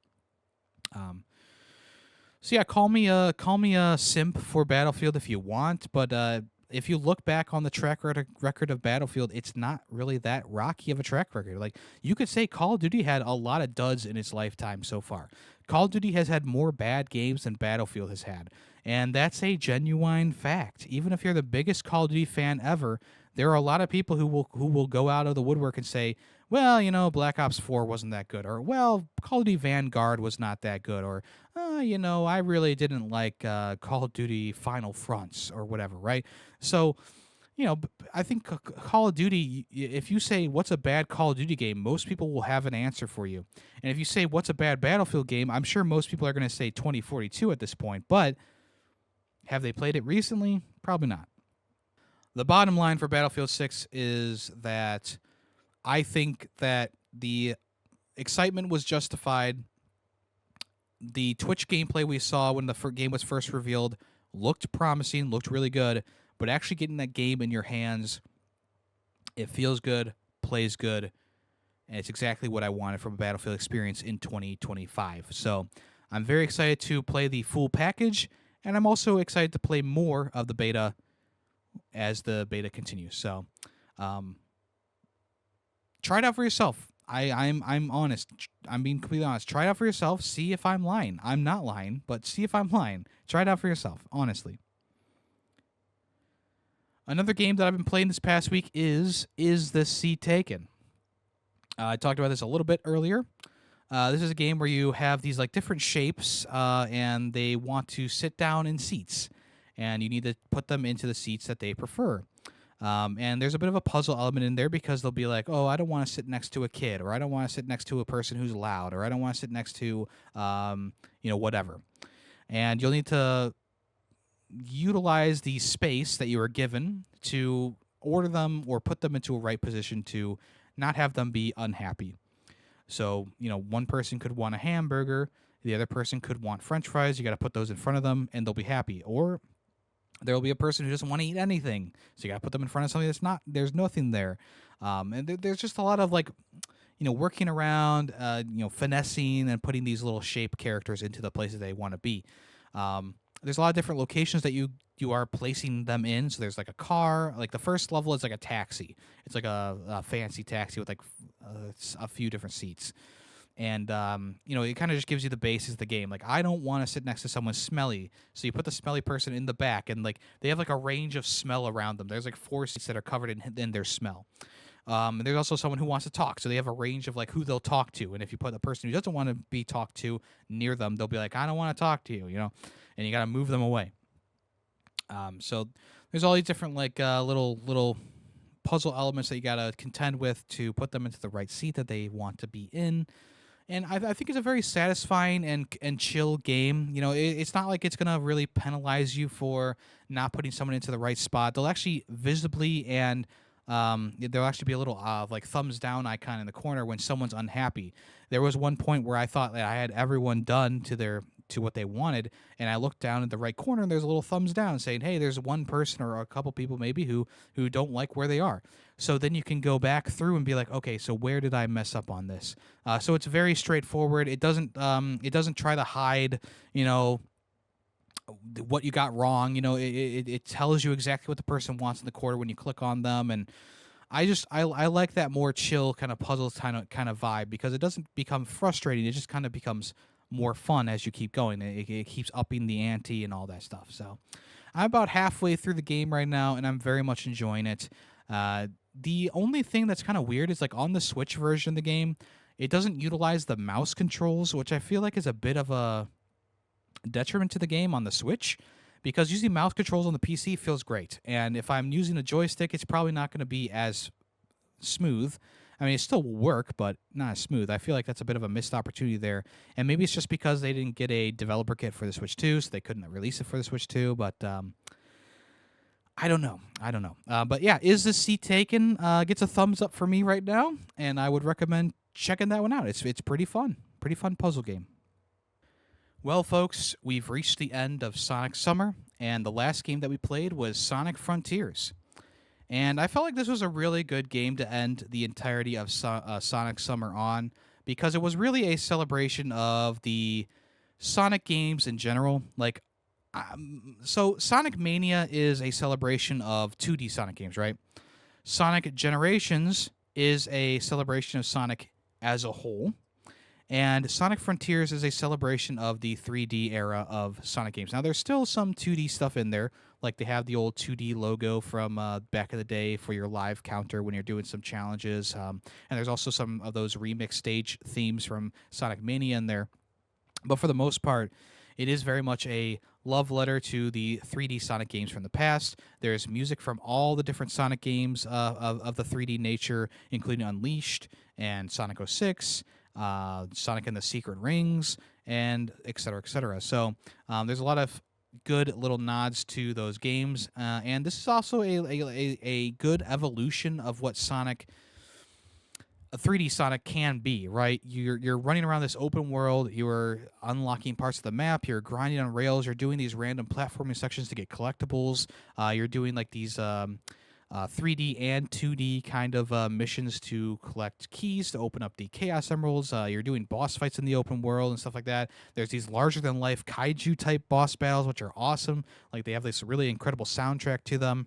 So yeah, call me a simp for Battlefield if you want, but if you look back on the track record of Battlefield, it's not really that rocky of a track record. Like, you could say Call of Duty had a lot of duds in its lifetime so far. Call of Duty has had more bad games than Battlefield has had, and that's a genuine fact. Even if you're the biggest Call of Duty fan ever, there are a lot of people who will go out of the woodwork and say, well, Black Ops 4 wasn't that good, or well, Call of Duty Vanguard was not that good, or I really didn't like Call of Duty Final Fronts or whatever, right? So I think Call of Duty, if you say what's a bad Call of Duty game, most people will have an answer for you. And if you say what's a bad Battlefield game, I'm sure most people are going to say 2042 at this point. But have they played it recently? Probably not. The bottom line for Battlefield 6 is that I think that the excitement was justified. The Twitch gameplay we saw when the game was first revealed looked promising, looked really good. But actually getting that game in your hands, it feels good, plays good, and it's exactly what I wanted from a Battlefield experience in 2025. So I'm very excited to play the full package, and I'm also excited to play more of the beta as the beta continues. So try it out for yourself. I'm honest. I'm being completely honest. Try it out for yourself. See if I'm lying. I'm not lying, but see if I'm lying. Try it out for yourself, honestly. Another game that I've been playing this past week is the Sea Taken? I talked about this a little bit earlier. This is a game where you have these like different shapes, and they want to sit down in seats, and you need to put them into the seats that they prefer. And there's a bit of a puzzle element in there because they'll be like, oh, I don't want to sit next to a kid, or I don't want to sit next to a person who's loud, or I don't want to sit next to, whatever. And you'll need to utilize the space that you are given to order them or put them into a right position to not have them be unhappy. So, one person could want a hamburger, the other person could want French fries. You got to put those in front of them and they'll be happy. Or there will be a person who doesn't want to eat anything. So you got to put them in front of something there's nothing there. And there's just a lot of working around, finessing and putting these little shape characters into the places they want to be. There's a lot of different locations that you are placing them in. So there's like a car. Like the first level is like a taxi. It's like a fancy taxi with like a few different seats. And, it kind of just gives you the basis of the game. Like, I don't want to sit next to someone smelly. So you put the smelly person in the back, and, like, they have, like, a range of smell around them. There's, like, 4 seats that are covered in their smell. And there's also someone who wants to talk. So they have a range of, like, who they'll talk to. And if you put the person who doesn't want to be talked to near them, they'll be like, I don't want to talk to you, And you got to move them away. So there's all these different, like, little puzzle elements that you got to contend with to put them into the right seat that they want to be in. And I think it's a very satisfying and chill game. It's not like it's going to really penalize you for not putting someone into the right spot. They'll actually visibly and there'll actually be a little like thumbs down icon in the corner when someone's unhappy. There was one point where I thought that I had everyone done to what they wanted, and I looked down at the right corner and there's a little thumbs down saying, hey, there's one person or a couple people maybe who don't like where they are. So then you can go back through and be like, okay, so where did I mess up on this? So it's very straightforward. It doesn't try to hide, what you got wrong. It tells you exactly what the person wants in the corner when you click on them. And I like that more chill kind of puzzle kind of vibe because it doesn't become frustrating. It just kind of becomes more fun as you keep going. It keeps upping the ante and all that stuff. So I'm about halfway through the game right now, and I'm very much enjoying it. The only thing that's kind of weird is like on the Switch version of the game, it doesn't utilize the mouse controls, which I feel like is a bit of a detriment to the game on the Switch, because using mouse controls on the PC feels great. And if I'm using a joystick, it's probably not going to be as smooth. I mean, it still will work, but not as smooth. I feel like that's a bit of a missed opportunity there. And maybe it's just because they didn't get a developer kit for the Switch 2, so they couldn't release it for the Switch 2. But I don't know. But yeah, Is the Sea Taken? Gets a thumbs up for me right now, and I would recommend checking that one out. It's pretty fun. Pretty fun puzzle game. Well, folks, we've reached the end of Sonic Summer, and the last game that we played was Sonic Frontiers. And I felt like this was a really good game to end the entirety of Sonic Summer on, because it was really a celebration of the Sonic games in general. So Sonic Mania is a celebration of 2D Sonic games, right? Sonic Generations is a celebration of Sonic as a whole. And Sonic Frontiers is a celebration of the 3D era of Sonic games. Now, there's still some 2D stuff in there, like they have the old 2D logo from back in the day for your live counter when you're doing some challenges. And there's also some of those remix stage themes from Sonic Mania in there. But for the most part, it is very much a love letter to the 3D Sonic games from the past. There's music from all the different Sonic games of the 3D nature, including Unleashed and Sonic 06, Sonic and the Secret Rings, and et cetera, et cetera. So there's a lot of good little nods to those games. And this is also a good evolution of what Sonic a 3D Sonic can be, right? You're running around this open world, you're unlocking parts of the map, you're grinding on rails, you're doing these random platforming sections to get collectibles, you're doing like these 3D and 2D kind of missions to collect keys to open up the Chaos Emeralds. You're doing boss fights in the open world and stuff like that. There's these larger than life kaiju type boss battles, which are awesome. Like they have this really incredible soundtrack to them.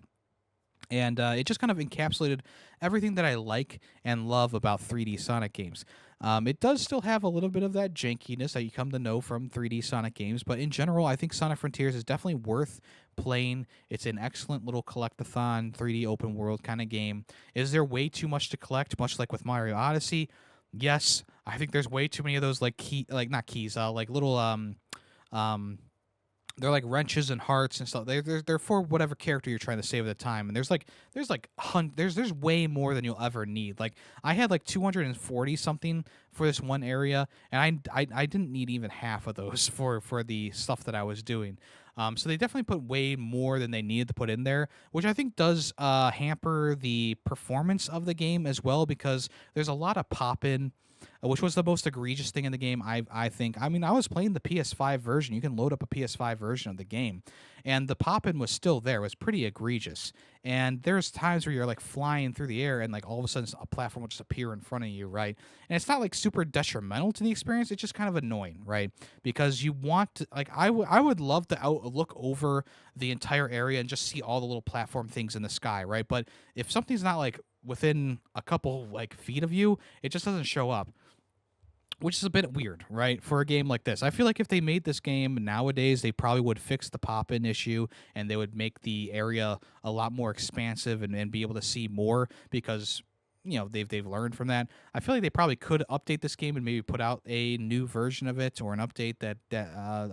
And it just kind of encapsulated everything that I like and love about 3D Sonic games. It does still have a little bit of that jankiness that you come to know from 3D Sonic games, but in general, I think Sonic Frontiers is definitely worth playing. It's an excellent little collectathon, 3D open world kind of game. Is there way too much to collect, much like with Mario Odyssey? Yes, I think there's way too many of those like not keys, like little um they're like wrenches and hearts and stuff. They're for whatever character you're trying to save at the time. And there's way more than you'll ever need. Like I had like 240 something for this one area, and I didn't need even half of those for the stuff that I was doing. So they definitely put way more than they needed to put in there, which I think does hamper the performance of the game as well, because there's a lot of pop-in, which was the most egregious thing in the game, I think. I mean, I was playing the PS5 version. You can load up a PS5 version of the game, and the pop-in was still there. It was pretty egregious. And there's times where you're like flying through the air, and like all of a sudden a platform will just appear in front of you, right? And it's not like super detrimental to the experience. It's just kind of annoying, right? Because you want to, like, I would love to look over the entire area and just see all the little platform things in the sky, right? But if something's not like within a couple like feet of you, it just doesn't show up, which is a bit weird, right, for a game like this. I feel like if they made this game nowadays, they probably would fix the pop-in issue, and they would make the area a lot more expansive and be able to see more, because they've learned from that. I feel like they probably could update this game and maybe put out a new version of it, or an update that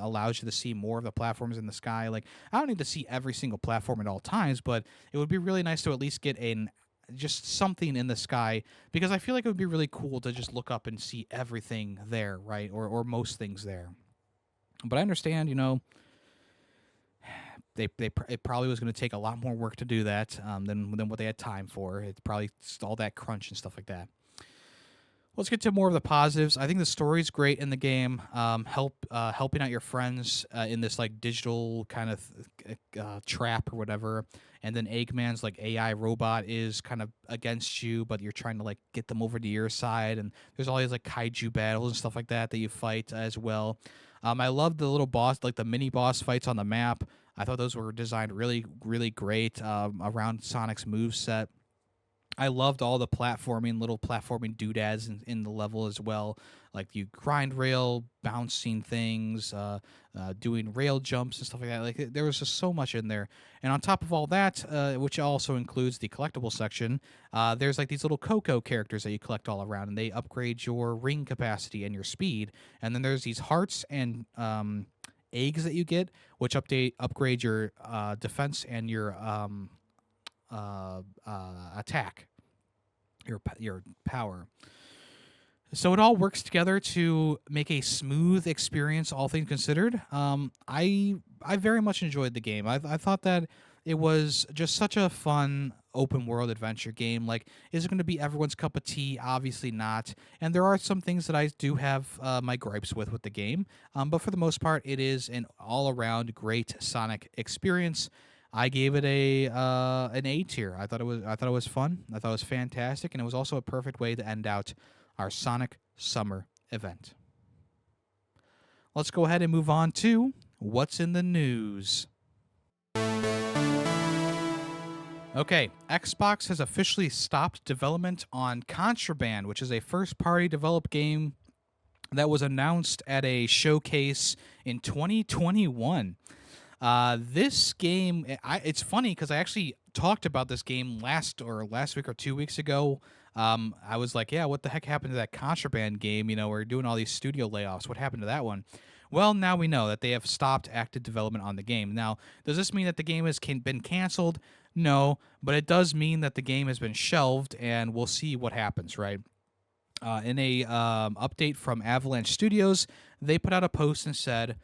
allows you to see more of the platforms in the sky. Like, I don't need to see every single platform at all times, but it would be really nice to at least get just something in the sky, because I feel like it would be really cool to just look up and see everything there, right? Or most things there. But I understand, it probably was going to take a lot more work to do that than what they had time for. It's probably all that crunch and stuff like that. Let's get to more of the positives. I think the story's great in the game. Helping out your friends in this like digital kind of trap or whatever. And then Eggman's like AI robot is kind of against you, but you're trying to like get them over to your side. And there's all these like kaiju battles and stuff like that you fight as well. I love the little boss, like the mini boss fights on the map. I thought those were designed really, really great around Sonic's moveset. I loved all the little platforming doodads in the level as well. Like you grind rail, bouncing things, doing rail jumps and stuff like that. Like there was just so much in there. And on top of all that, which also includes the collectible section, there's like these little Coco characters that you collect all around, and they upgrade your ring capacity and your speed. And then there's these hearts and eggs that you get, which upgrade your defense and your attack, your power. So it all works together to make a smooth experience, all things considered. I very much enjoyed the game. I thought that it was just such a fun open world adventure game. Like, is it going to be everyone's cup of tea? Obviously not. And there are some things that I do have my gripes with the game. But for the most part, it is an all around great Sonic experience. I gave it an A tier. I thought it was fun. I thought it was fantastic, and it was also a perfect way to end out our Sonic Summer event. Let's go ahead and move on to what's in the news. Okay, Xbox has officially stopped development on Contraband, which is a first-party developed game that was announced at a showcase in 2021. This game, it's funny because I actually talked about this game last week or 2 weeks ago. I was like, yeah, what the heck happened to that Contraband game? You know, we're doing all these studio layoffs. What happened to that one? Well, now we know that they have stopped active development on the game. Now, does this mean that the game has been canceled? No, but it does mean that the game has been shelved, and we'll see what happens, right? In a update from Avalanche Studios, they put out a post and said,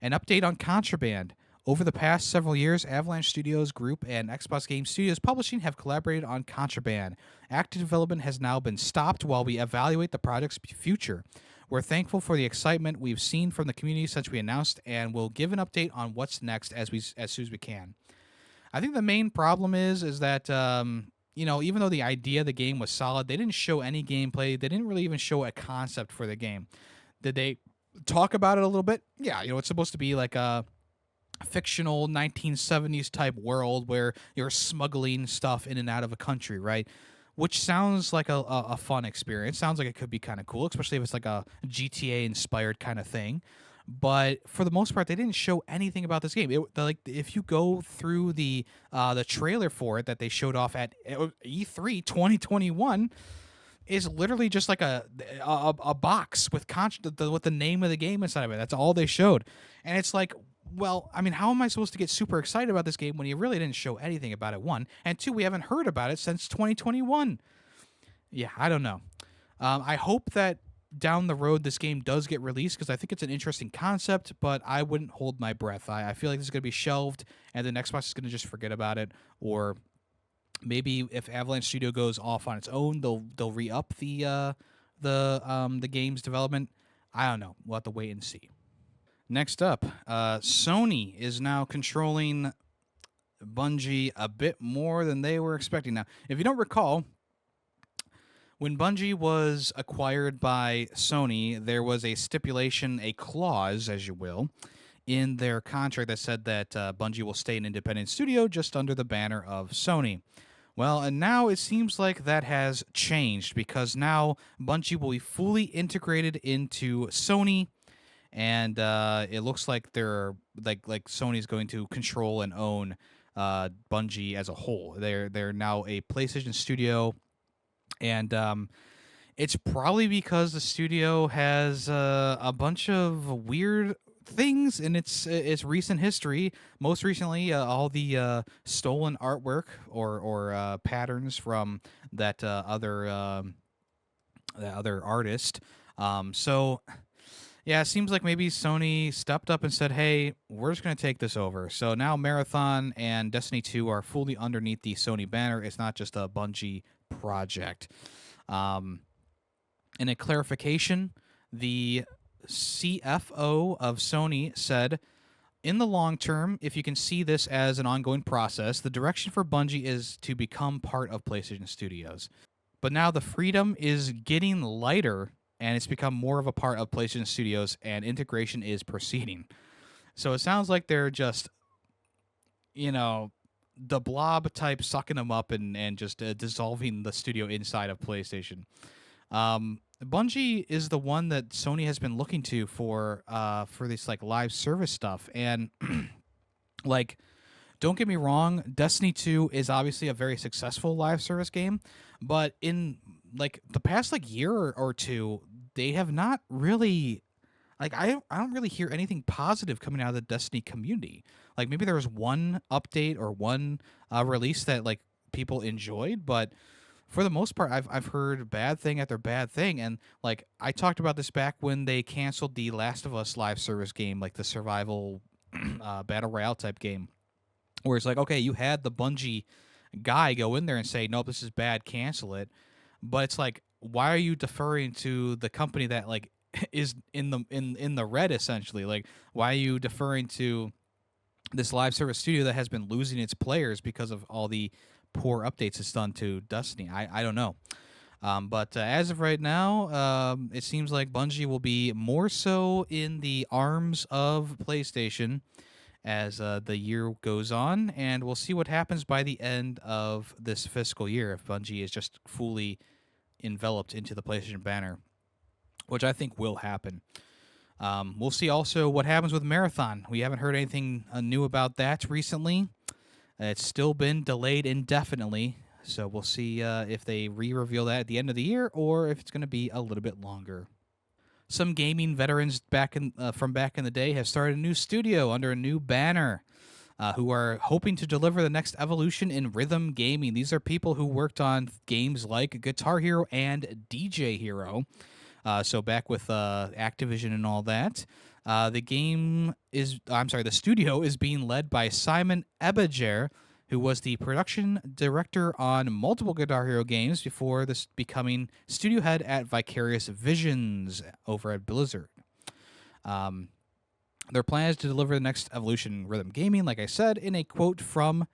an update on Contraband. Over the past several years, Avalanche Studios Group and Xbox Game Studios Publishing have collaborated on Contraband. Active development has now been stopped while we evaluate the project's future. We're thankful for the excitement we've seen from the community since we announced, and we'll give an update on what's next as soon as we can. I think the main problem is that even though the idea of the game was solid, they didn't show any gameplay. They didn't really even show a concept for the game. Did they talk about it a little bit? Yeah, it's supposed to be like a fictional 1970s type world where you're smuggling stuff in and out of a country, right? Which sounds like a fun experience. Sounds like it could be kind of cool, especially if it's like a GTA inspired kind of thing. But for the most part, they didn't show anything about this game. If you go through the trailer for it that they showed off at E3 2021, is literally just like a box with with the name of the game inside of it. That's all they showed, and it's like, well, I mean, how am I supposed to get super excited about this game when you really didn't show anything about it? One, and two, we haven't heard about it since 2021. Yeah, I don't know. I hope that down the road this game does get released because I think it's an interesting concept, but I wouldn't hold my breath. I feel like this is going to be shelved, and then Xbox is going to just forget about it, or maybe if Avalanche Studio goes off on its own, they'll re-up the game's development. I don't know. We'll have to wait and see. Next up, Sony is now controlling Bungie a bit more than they were expecting. Now, if you don't recall, when Bungie was acquired by Sony, there was a stipulation, a clause, as you will, in their contract that said that Bungie will stay an independent studio just under the banner of Sony. Well, and now it seems like that has changed because now Bungie will be fully integrated into Sony, and it looks like they're like Sony's going to control and own Bungie as a whole. They're now a PlayStation studio, and it's probably because the studio has a bunch of weird things in its recent history. Most recently, all the stolen artwork or patterns from that other artist. So yeah, it seems like maybe Sony stepped up and said, "Hey, we're just going to take this over." So now Marathon and Destiny 2 are fully underneath the Sony banner. It's not just a Bungie project. In a clarification, the CFO of Sony said, in the long term, if you can see this as an ongoing process, the direction for Bungie is to become part of PlayStation Studios. But now the freedom is getting lighter, and it's become more of a part of PlayStation Studios, and integration is proceeding. So it sounds like they're just, the blob type sucking them up and just dissolving the studio inside of PlayStation. Bungie is the one that Sony has been looking to for this like live service stuff, and like, don't get me wrong, Destiny 2 is obviously a very successful live service game, but in like the past year or two, they have not really I don't really hear anything positive coming out of the Destiny community. Like maybe there was one update or one release that like people enjoyed, but for the most part, I've heard bad thing after bad thing, and like I talked about this back when they canceled the Last of Us live service game, like the survival battle royale type game, where it's like, okay, you had the Bungie guy go in there and say, nope, this is bad, cancel it, but it's like, why are you deferring to the company that like is in the red essentially? Like, why are you deferring to this live service studio that has been losing its players because of all the poor updates it's done to Destiny? I don't know. But as of right now, it seems like Bungie will be more so in the arms of PlayStation as the year goes on, and we'll see what happens by the end of this fiscal year if Bungie is just fully enveloped into the PlayStation banner, which I think will happen. We'll see also what happens with Marathon. We haven't heard anything new about that recently. It's still been delayed indefinitely, so we'll see if they re-reveal that at the end of the year or if it's going to be a little bit longer. Some gaming veterans from back in the day have started a new studio under a new banner, who are hoping to deliver the next evolution in rhythm gaming. These are people who worked on games like Guitar Hero and DJ Hero. So back with Activision and all that. The studio is being led by Simon Ebinger, who was the production director on multiple Guitar Hero games before this becoming studio head at Vicarious Visions over at Blizzard. Their plan is to deliver the next evolution in rhythm gaming, like I said, in a quote from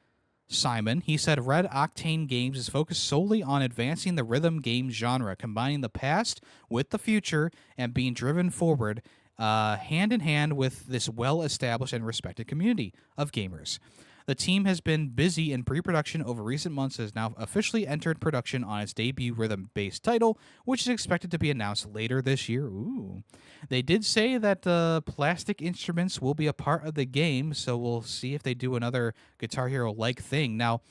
Simon. He said, Red Octane Games is focused solely on advancing the rhythm game genre, combining the past with the future and being driven forward hand in hand with this well-established and respected community of gamers. The team has been busy in pre-production over recent months and has now officially entered production on its debut rhythm-based title, which is expected to be announced later this year. Ooh. They did say that plastic instruments will be a part of the game, so we'll see if they do another Guitar Hero-like thing. Now,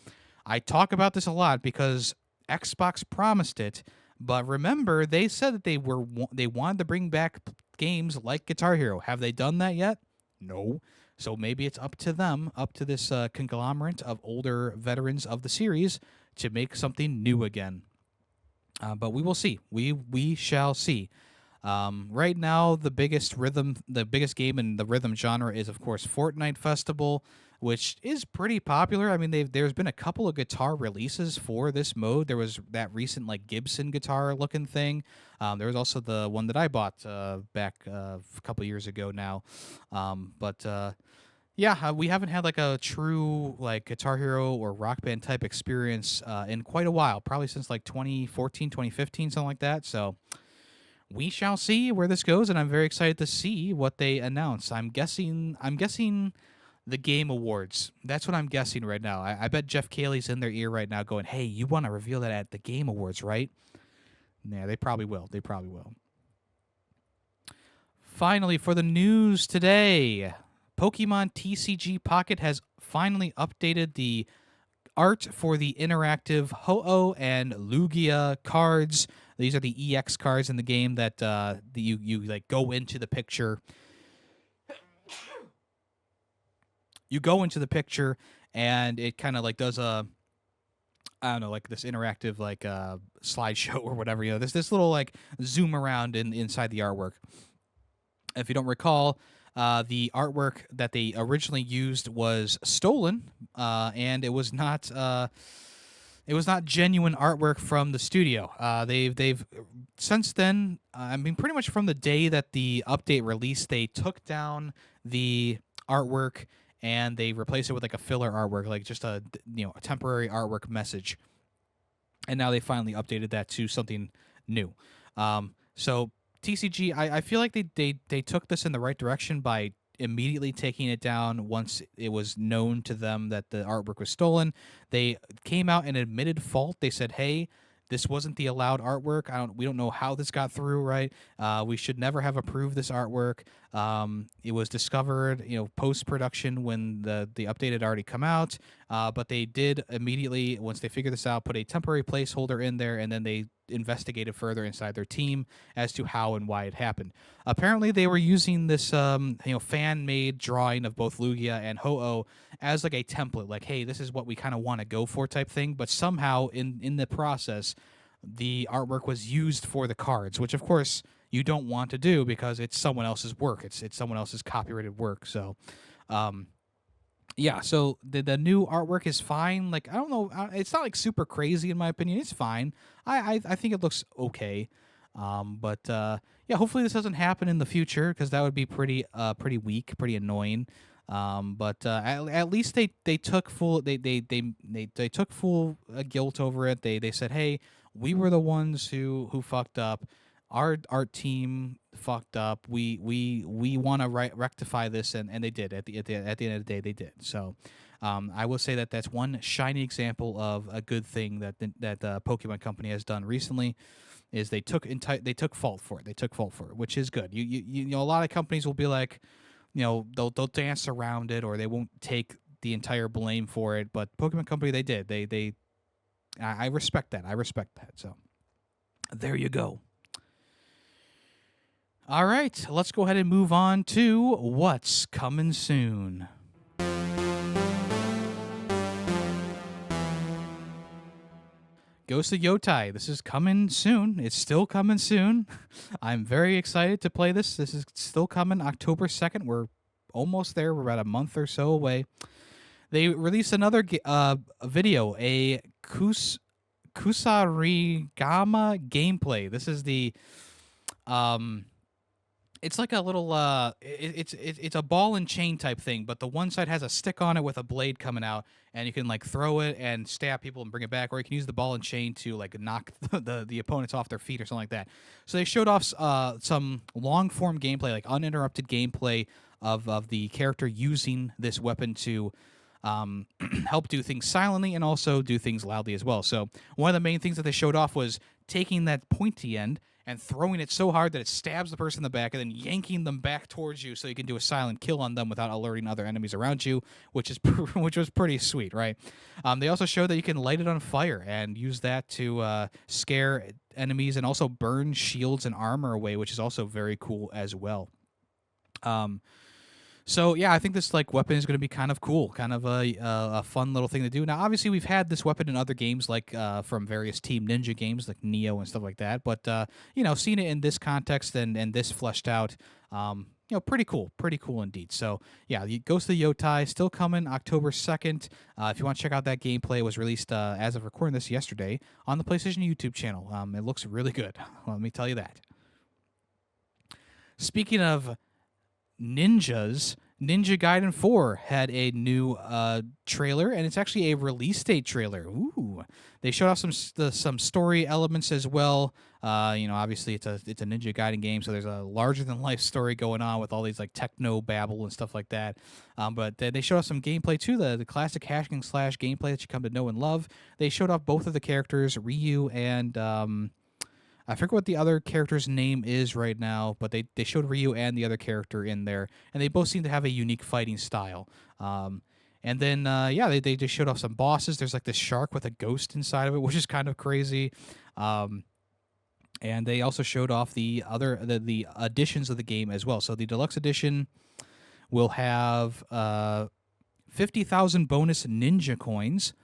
I talk about this a lot because Xbox promised it, but remember, they said that they wanted to bring back games like Guitar Hero. Have they done that yet? No. So maybe it's up to them, up to this conglomerate of older veterans of the series to make something new again. But we will see. We shall see. Right now, the biggest game in the rhythm genre is, of course, Fortnite Festival, which is pretty popular. I mean, there's been a couple of guitar releases for this mode. There was that recent like Gibson guitar looking thing. There was also the one that I bought back a couple years ago now. Yeah, we haven't had like a true like Guitar Hero or Rock Band type experience in quite a while, probably since like 2014, 2015, something like that. So we shall see where this goes, and I'm very excited to see what they announce. I'm guessing the Game Awards. That's what I'm guessing right now. I bet Jeff Keighley's in their ear right now going, hey, you want to reveal that at the Game Awards, right? Yeah, they probably will. They probably will. Finally, for the news today, Pokemon TCG Pocket has finally updated the art for the interactive Ho-Oh and Lugia cards. These are the EX cards in the game that you like go into the picture. You go into the picture and it kind of like does a, I don't know, like this interactive like slideshow or whatever. You know, there's this little like zoom around inside the artwork. If you don't recall, the artwork that they originally used was stolen, and it was not genuine artwork from the studio. They've since then, I mean, pretty much from the day that the update released, they took down the artwork and they replaced it with like a filler artwork, like just a temporary artwork message. And now they finally updated that to something new. So TCG, I feel like they took this in the right direction by immediately taking it down once it was known to them that the artwork was stolen. They came out and admitted fault. They said, hey, this wasn't the allowed artwork. We don't know how this got through, right? We should never have approved this artwork. It was discovered, post-production when the update had already come out. But they did immediately, once they figured this out, put a temporary placeholder in there, and then they investigated further inside their team as to how and why it happened. Apparently, they were using this, fan-made drawing of both Lugia and Ho-Oh as like a template, like, hey, this is what we kind of want to go for type thing. But somehow, in the process, the artwork was used for the cards, which of course you don't want to do because it's someone else's work. It's someone else's copyrighted work. So, yeah. So the new artwork is fine. Like, I don't know, it's not like super crazy in my opinion. It's fine. I think it looks okay. Yeah, hopefully this doesn't happen in the future because that would be pretty weak, pretty annoying. At least they took full they took full guilt over it. They said, hey, we were the ones who fucked up. Our team fucked up. We want to rectify this, and they did at the end of the day. They did. So I will say that that's one shiny example of a good thing that the Pokemon Company has done recently. is they took fault for it. They took fault for it, which is good. You know, a lot of companies will be like, you know, they'll dance around it, or they won't take the entire blame for it. But Pokemon Company, they did. I respect that. I respect that. So there you go. All right, let's go ahead and move on to what's coming soon. Ghost of Yotai. This is coming soon. It's still coming soon. I'm very excited to play this. This is still coming October 2nd. We're almost there. We're about a month or so away. They released another video, a Kusarigama gameplay. This is the it's like a little it's a ball and chain type thing, but the one side has a stick on it with a blade coming out, and you can like throw it and stab people and bring it back, or you can use the ball and chain to like knock the opponents off their feet or something like that. So they showed off some long form gameplay, like uninterrupted gameplay of the character using this weapon to help do things silently and also do things loudly as well. So one of the main things that they showed off was taking that pointy end and throwing it so hard that it stabs the person in the back, and then yanking them back towards you so you can do a silent kill on them without alerting other enemies around you, which was pretty sweet, right? They also showed that you can light it on fire and use that to scare enemies and also burn shields and armor away, which is also very cool as well. So yeah, I think this like weapon is going to be kind of cool, kind of a fun little thing to do. Now, obviously, we've had this weapon in other games, like from various Team Ninja games, like Neo and stuff like that. But you know, seeing it in this context and this fleshed out, you know, pretty cool indeed. So yeah, the Ghost of Yotai still coming October 2nd. If you want to check out that gameplay, it was released as of recording this yesterday on the PlayStation YouTube channel. It looks really good. Let me tell you that. Speaking of ninjas, Ninja Gaiden 4 had a new trailer, and it's actually a release date trailer. Ooh, they showed off some story elements as well. You know, obviously it's a Ninja Gaiden game, so there's a larger than life story going on with all these like techno babble and stuff like that. But they showed off some gameplay too, the classic hacking slash gameplay that you come to know and love. They showed off both of the characters, Ryu and I forget what the other character's name is right now, but they showed Ryu and the other character in there, and they both seem to have a unique fighting style. And then, yeah, they just showed off some bosses. There's like this shark with a ghost inside of it, which is kind of crazy. And they also showed off the additions of the game as well. So the deluxe edition will have 50,000 bonus ninja coins,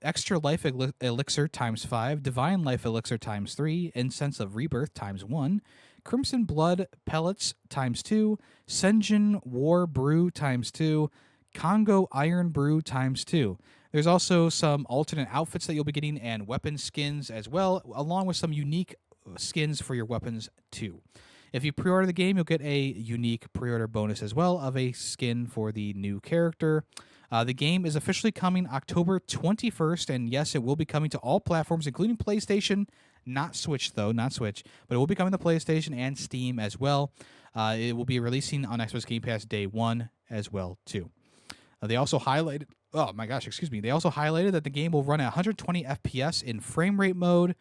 extra life elixir times 5, divine life elixir times 3, incense of rebirth times 1, crimson blood pellets times 2, Senjin war brew times 2, Congo iron brew times 2. There's also some alternate outfits that you'll be getting and weapon skins as well, along with some unique skins for your weapons too. If you pre-order the game, you'll get a unique pre-order bonus as well of a skin for the new character. The game is officially coming October 21st, and yes, it will be coming to all platforms, including PlayStation, not Switch, though, not Switch, but it will be coming to PlayStation and Steam as well. It will be releasing on Xbox Game Pass Day 1 as well, too. They also highlighted, they also highlighted that the game will run at 120 FPS in frame rate mode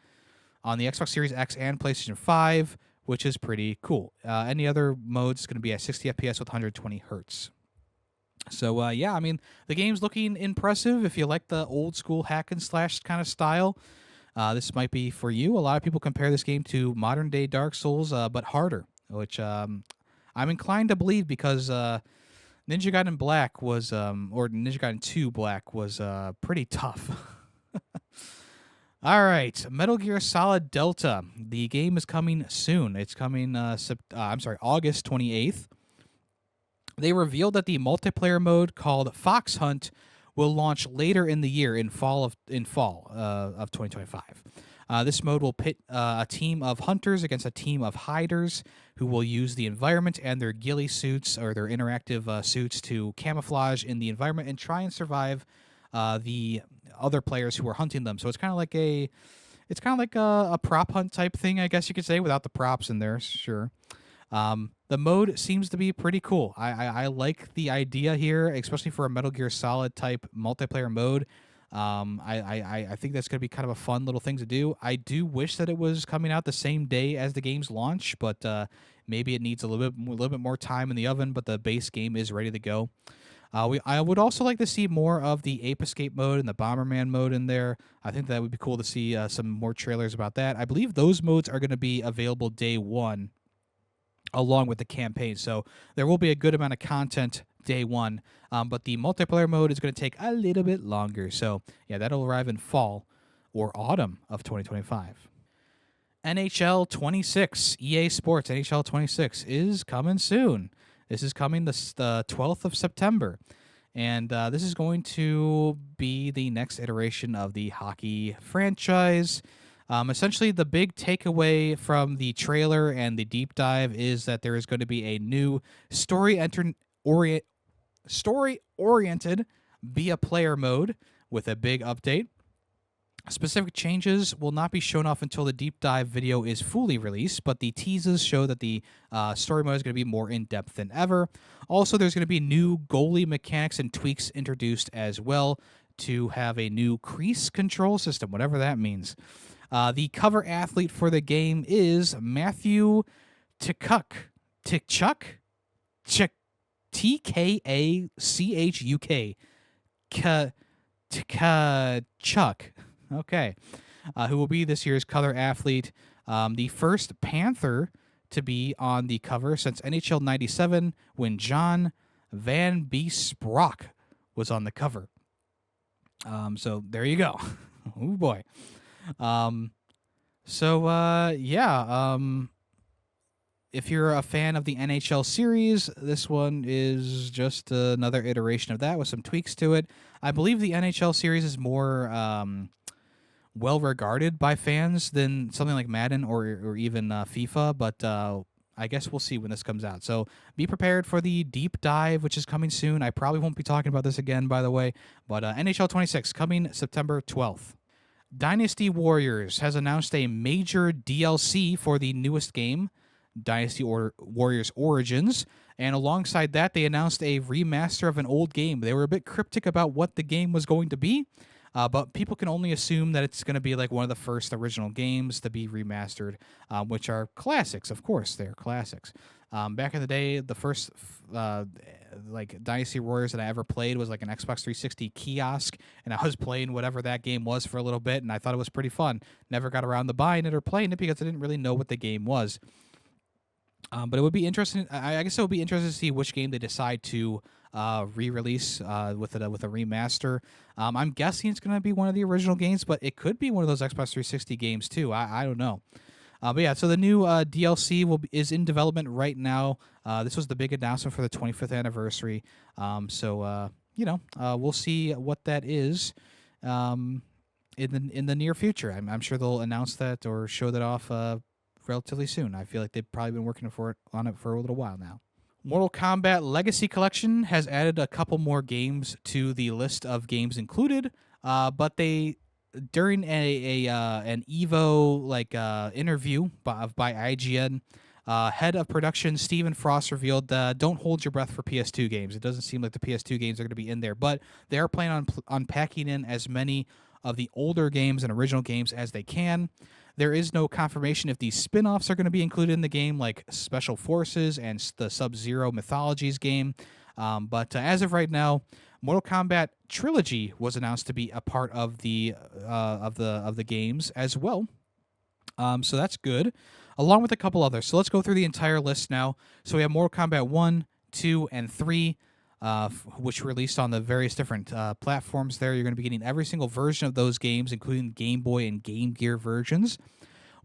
on the Xbox Series X and PlayStation 5, which is pretty cool. Any other modes is going to be at 60 FPS with 120 hertz. So, yeah, I mean, the game's looking impressive. If you like the old school hack and slash kind of style, this might be for you. A lot of people compare this game to modern day Dark Souls, but harder, which I'm inclined to believe because Ninja Gaiden Black was, or Ninja Gaiden 2 Black was pretty tough. All right, Metal Gear Solid Delta. The game is coming soon. It's coming, August 28th. They revealed that the multiplayer mode called Fox Hunt will launch later in the year in fall of 2025. This mode will pit a team of hunters against a team of hiders who will use the environment and their ghillie suits or their interactive suits to camouflage in the environment and try and survive the other players who are hunting them. So it's kind of like a prop hunt type thing, I guess you could say, without the props in there. Sure. The mode seems to be pretty cool. I like the idea here, especially for a Metal Gear Solid type multiplayer mode. I think that's going to be kind of a fun little thing to do. I do wish that it was coming out the same day as the game's launch, but maybe it needs a little bit more time in the oven. But the base game is ready to go. I would also like to see more of the Ape Escape mode and the Bomberman mode in there. I think that would be cool to see some more trailers about that. I believe those modes are going to be available day one, along with the campaign. So there will be a good amount of content day one, but the multiplayer mode is going to take a little bit longer. So yeah, that'll arrive in fall or autumn of 2025. NHL 26, EA Sports NHL 26 is coming soon. This is coming the 12th of September. And this is going to be the next iteration of the hockey franchise. Essentially, the big takeaway from the trailer and the deep dive is that there is going to be a new story-oriented be a player mode with a big update. Specific changes will not be shown off until the deep dive video is fully released, but the teases show that the story mode is going to be more in-depth than ever. Also, there's going to be new goalie mechanics and tweaks introduced as well to have a new crease control system, whatever that means. The cover athlete for the game is Matthew Tkachuk. T-K-A-C-H-U-K. Tkachuk. Okay. Who will be this year's color athlete. The first Panther to be on the cover since NHL 97 when John Van Beesbrock was on the cover. So there you go. Oh, boy. If you're a fan of the NHL series, this one is just another iteration of that with some tweaks to it. I believe the NHL series is more well regarded by fans than something like Madden or even FIFA, but I guess we'll see when this comes out. So be prepared for the deep dive, which is coming soon. I probably won't be talking about this again, by the way, but NHL 26 coming September 12th. Dynasty Warriors has announced a major DLC for the newest game, Dynasty Warriors Origins, and alongside that, they announced a remaster of an old game. They were a bit cryptic about what the game was going to be, but people can only assume that it's going to be like one of the first original games to be remastered, which are classics. Of course, they're classics. Back in the day, the first like Dynasty Warriors that I ever played was like an Xbox 360 kiosk, and I was playing whatever that game was for a little bit, and I thought it was pretty fun. Never got around to buying it or playing it because I didn't really know what the game was. But it would be interesting. I guess it would be interesting to see which game they decide to re-release with a remaster. I'm guessing it's going to be one of the original games, but it could be one of those Xbox 360 games too. I don't know. But yeah, so the new DLC is in development right now. This was the big announcement for the 25th anniversary. We'll see what that is in the near future. I'm sure they'll announce that or show that off relatively soon. I feel like they've probably been working on it for a little while now. Mortal Kombat Legacy Collection has added a couple more games to the list of games included, but they during an Evo interview by IGN, head of production Stephen Frost revealed, "Don't hold your breath for PS2 games. It doesn't seem like the PS2 games are going to be in there, but they are planning on packing in as many of the older games and original games as they can. There is no confirmation if these spin-offs are going to be included in the game, like Special Forces and the Sub-Zero Mythologies game. But as of right now, Mortal Kombat Trilogy was announced to be a part of the games as well. So that's good, along with a couple others. So let's go through the entire list now. So we have Mortal Kombat 1, 2, and 3. Which released on the various different platforms there. You're going to be getting every single version of those games, including Game Boy and Game Gear versions.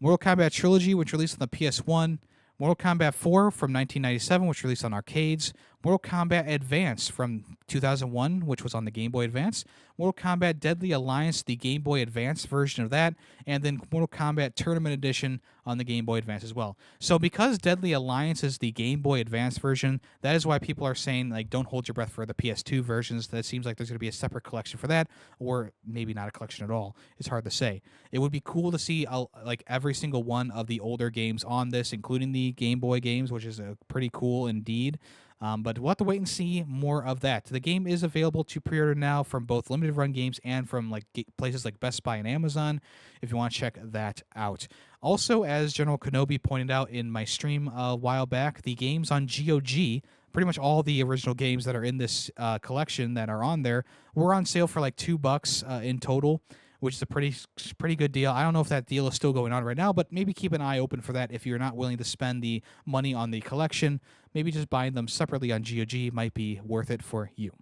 Mortal Kombat Trilogy, which released on the PS1. Mortal Kombat 4 from 1997, which released on arcades. Mortal Kombat Advance from 2001, which was on the Game Boy Advance. Mortal Kombat Deadly Alliance, the Game Boy Advance version of that. And then Mortal Kombat Tournament Edition on the Game Boy Advance as well. So because Deadly Alliance is the Game Boy Advance version, that is why people are saying, like, don't hold your breath for the PS2 versions. That seems like there's going to be a separate collection for that, or maybe not a collection at all. It's hard to say. It would be cool to see like every single one of the older games on this, including the Game Boy games, which is pretty cool indeed. But we'll have to wait and see more of that. The game is available to pre-order now from both limited run games and from like places like Best Buy and Amazon, if you want to check that out. Also, as General Kenobi pointed out in my stream a while back, the games on GOG, pretty much all the original games that are in this collection that are on there, were on sale for like $2 in total, which is a pretty good deal. I don't know if that deal is still going on right now, but maybe keep an eye open for that if you're not willing to spend the money on the collection. Maybe just buying them separately on GOG might be worth it for you.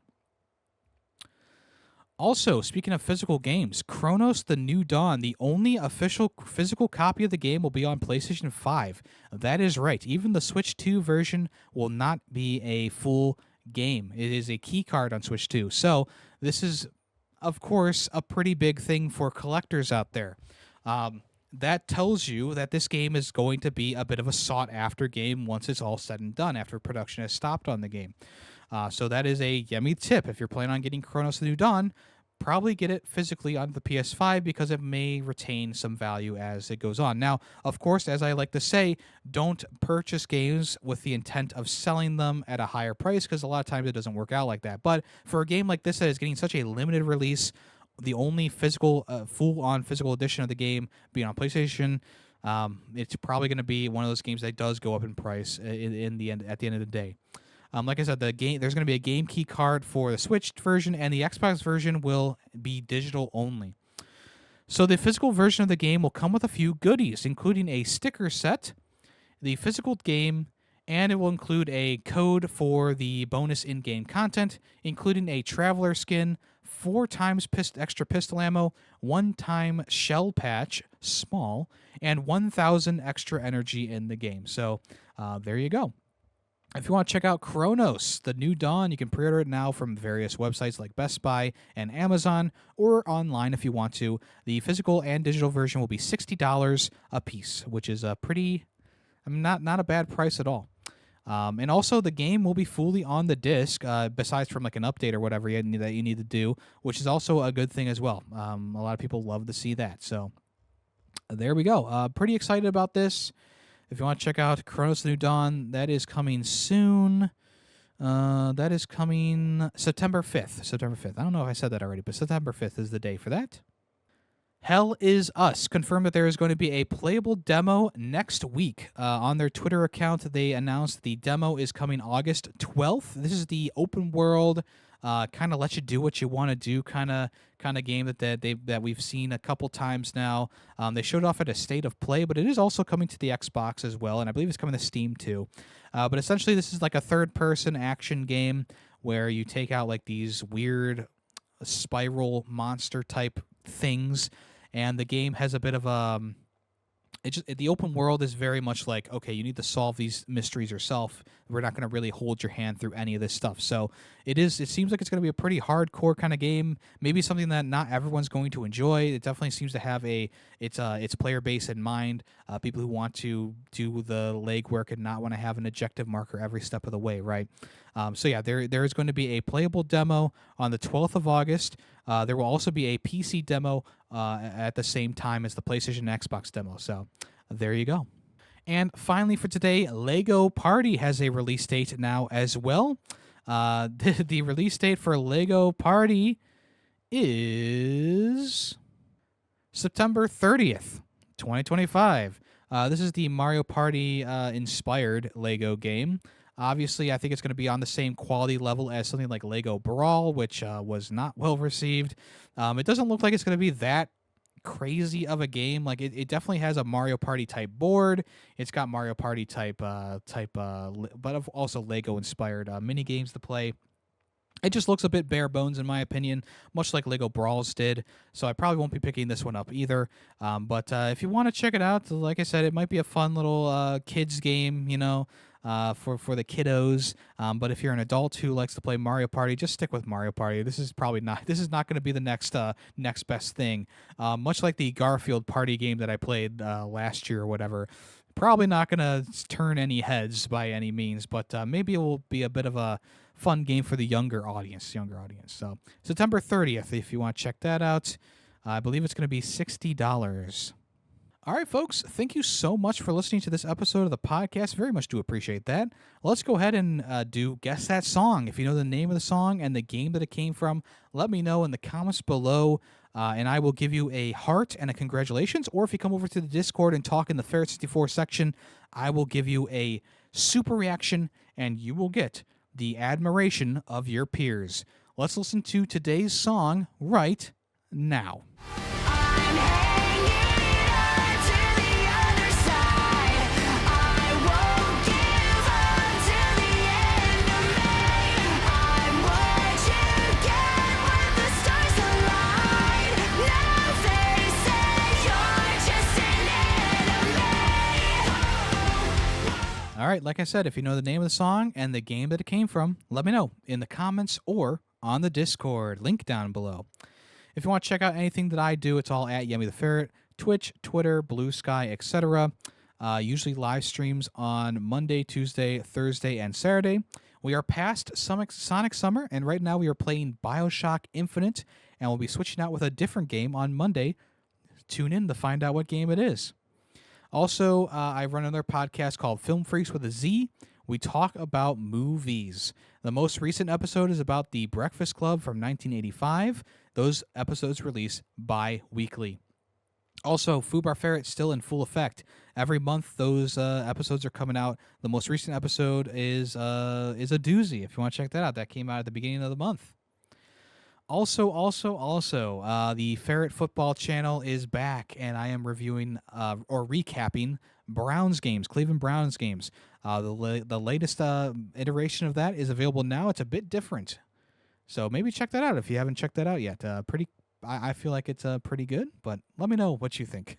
Also, speaking of physical games, Chronos: The New Dawn, the only official physical copy of the game, will be on PlayStation 5. That is right. Even the Switch 2 version will not be a full game. It is a key card on Switch 2. So, this is, of course, a pretty big thing for collectors out there. That tells you that this game is going to be a bit of a sought-after game once it's all said and done, after production has stopped on the game. So that is a Yemmy tip. If you're planning on getting Chronos: The New Dawn, probably get it physically on the PS5 because it may retain some value as it goes on. Now, of course, as I like to say, don't purchase games with the intent of selling them at a higher price because a lot of times it doesn't work out like that. But for a game like this that is getting such a limited release, the only physical, full-on physical edition of the game being on PlayStation, it's probably going to be one of those games that does go up in price in the end. At the end of the day. Like I said, there's going to be a game key card for the Switch version, and the Xbox version will be digital only. So the physical version of the game will come with a few goodies, including a sticker set, the physical game, and it will include a code for the bonus in-game content, including a Traveler skin, 4 times extra pistol ammo, 1 time shell patch, small, and 1,000 extra energy in the game. So there you go. If you want to check out Chronos: The New Dawn, you can pre-order it now from various websites like Best Buy and Amazon, or online if you want to. The physical and digital version will be $60 a piece, which is a pretty, not a bad price at all. And also, the game will be fully on the disc, besides from like an update or whatever that you need to do, which is also a good thing as well. A lot of people love to see that. So there we go. Pretty excited about this. If you want to check out Chronos: The New Dawn, that is coming soon. That is coming September 5th. September 5th. I don't know if I said that already, but September 5th is the day for that. Hell Is Us confirmed that there is going to be a playable demo next week. On their Twitter account, they announced the demo is coming August 12th. This is the open world, kind of let you do what you want to do kind of game that we've seen a couple times now. They showed off at a State of Play, but it is also coming to the Xbox as well, and I believe it's coming to Steam too. But essentially, this is like a third-person action game where you take out like these weird spiral monster type things, and the game has a bit of the open world is very much like, okay, you need to solve these mysteries yourself. We're not going to really hold your hand through any of this stuff. So it seems like it's going to be a pretty hardcore kind of game. Maybe something that not everyone's going to enjoy. It definitely seems to have its player base in mind. People who want to do the legwork and not want to have an objective marker every step of the way, right? So yeah, there is going to be a playable demo on the 12th of August. There will also be a PC demo at the same time as the PlayStation and Xbox demo. So there you go. And finally for today, Lego Party has a release date now as well. The release date for Lego Party is September 30th, 2025. This is the Mario Party inspired Lego game. Obviously, I think it's going to be on the same quality level as something like Lego Brawl, which was not well received. It doesn't look like it's going to be that crazy of a game. Like it definitely has a Mario Party type board. It's got Mario Party type, but also Lego inspired mini games to play. It just looks a bit bare bones in my opinion, much like Lego Brawls did. So I probably won't be picking this one up either. But if you want to check it out, like I said, it might be a fun little kids game, for the kiddos. But if you're an adult who likes to play Mario Party, just stick with Mario Party. This is not going to be the next best thing. Much like the Garfield Party game that I played last year or whatever. Probably not going to turn any heads by any means, but maybe it will be a bit of a fun game for the younger audience. So September 30th, if you want to check that out. I believe it's going to be $60. All right, folks, thank you so much for listening to this episode of the podcast. Very much do appreciate that. Let's go ahead and do Guess That Song. If you know the name of the song and the game that it came from, let me know in the comments below, and I will give you a heart and a congratulations. Or if you come over to the Discord and talk in the Ferret 64 section, I will give you a super reaction, and you will get the admiration of your peers. Let's listen to today's song right now. All right, like I said, if you know the name of the song and the game that it came from, let me know in the comments or on the Discord. Link down below. If you want to check out anything that I do, it's all at Yemmy the Ferret, Twitch, Twitter, Blue Sky, etc. Usually live streams on Monday, Tuesday, Thursday, and Saturday. We are past Sonic Summer, and right now we are playing BioShock Infinite, and we'll be switching out with a different game on Monday. Tune in to find out what game it is. Also, I run another podcast called Film Freaks with a Z. We talk about movies. The most recent episode is about The Breakfast Club from 1985. Those episodes release bi-weekly. Also, Fubar Ferret still in full effect. Every month, those episodes are coming out. The most recent episode is a doozy. If you want to check that out, that came out at the beginning of the month. Also, the Ferret Football channel is back, and I am reviewing or recapping Browns games, Cleveland Browns games. The latest iteration of that is available now. It's a bit different, so maybe check that out if you haven't checked that out yet. I feel like it's pretty good, but let me know what you think.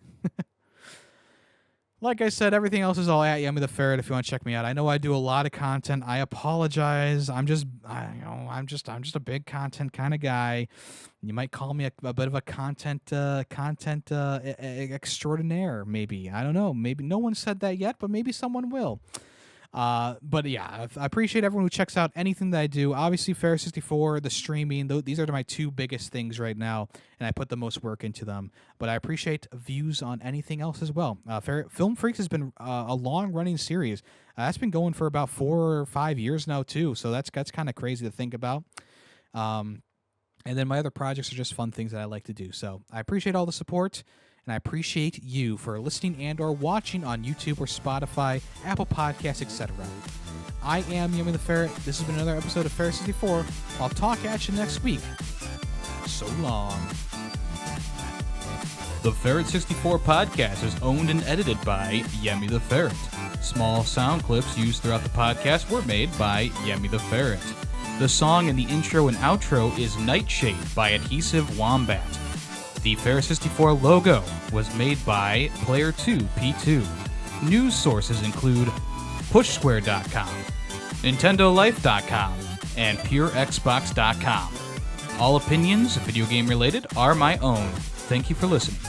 Like I said, everything else is all at Yemmy the Ferret if you want to check me out. I know I do a lot of content. I apologize. I'm just a big content kind of guy. You might call me a bit of a content extraordinaire, maybe. I don't know. Maybe no one said that yet, but maybe someone will. But yeah, I appreciate everyone who checks out anything that I do. Obviously, Ferret 64, the streaming, these are my two biggest things right now, and I put the most work into them. But I appreciate views on anything else as well. Film Freaks has been a long-running series. That's been going for about 4 or 5 years now, too, so that's kind of crazy to think about. And then my other projects are just fun things that I like to do. So I appreciate all the support. And I appreciate you for listening and or watching on YouTube or Spotify, Apple Podcasts, etc. I am Yemmy the Ferret. This has been another episode of Ferret 64. I'll talk at you next week. So long. The Ferret 64 podcast is owned and edited by Yemmy the Ferret. Small sound clips used throughout the podcast were made by Yemmy the Ferret. The song in the intro and outro is Nightshade by Adhesive Wombat. The Ferret 64 logo was made by Player2P2. News sources include PushSquare.com, NintendoLife.com, and PureXbox.com. All opinions, video game related, are my own. Thank you for listening.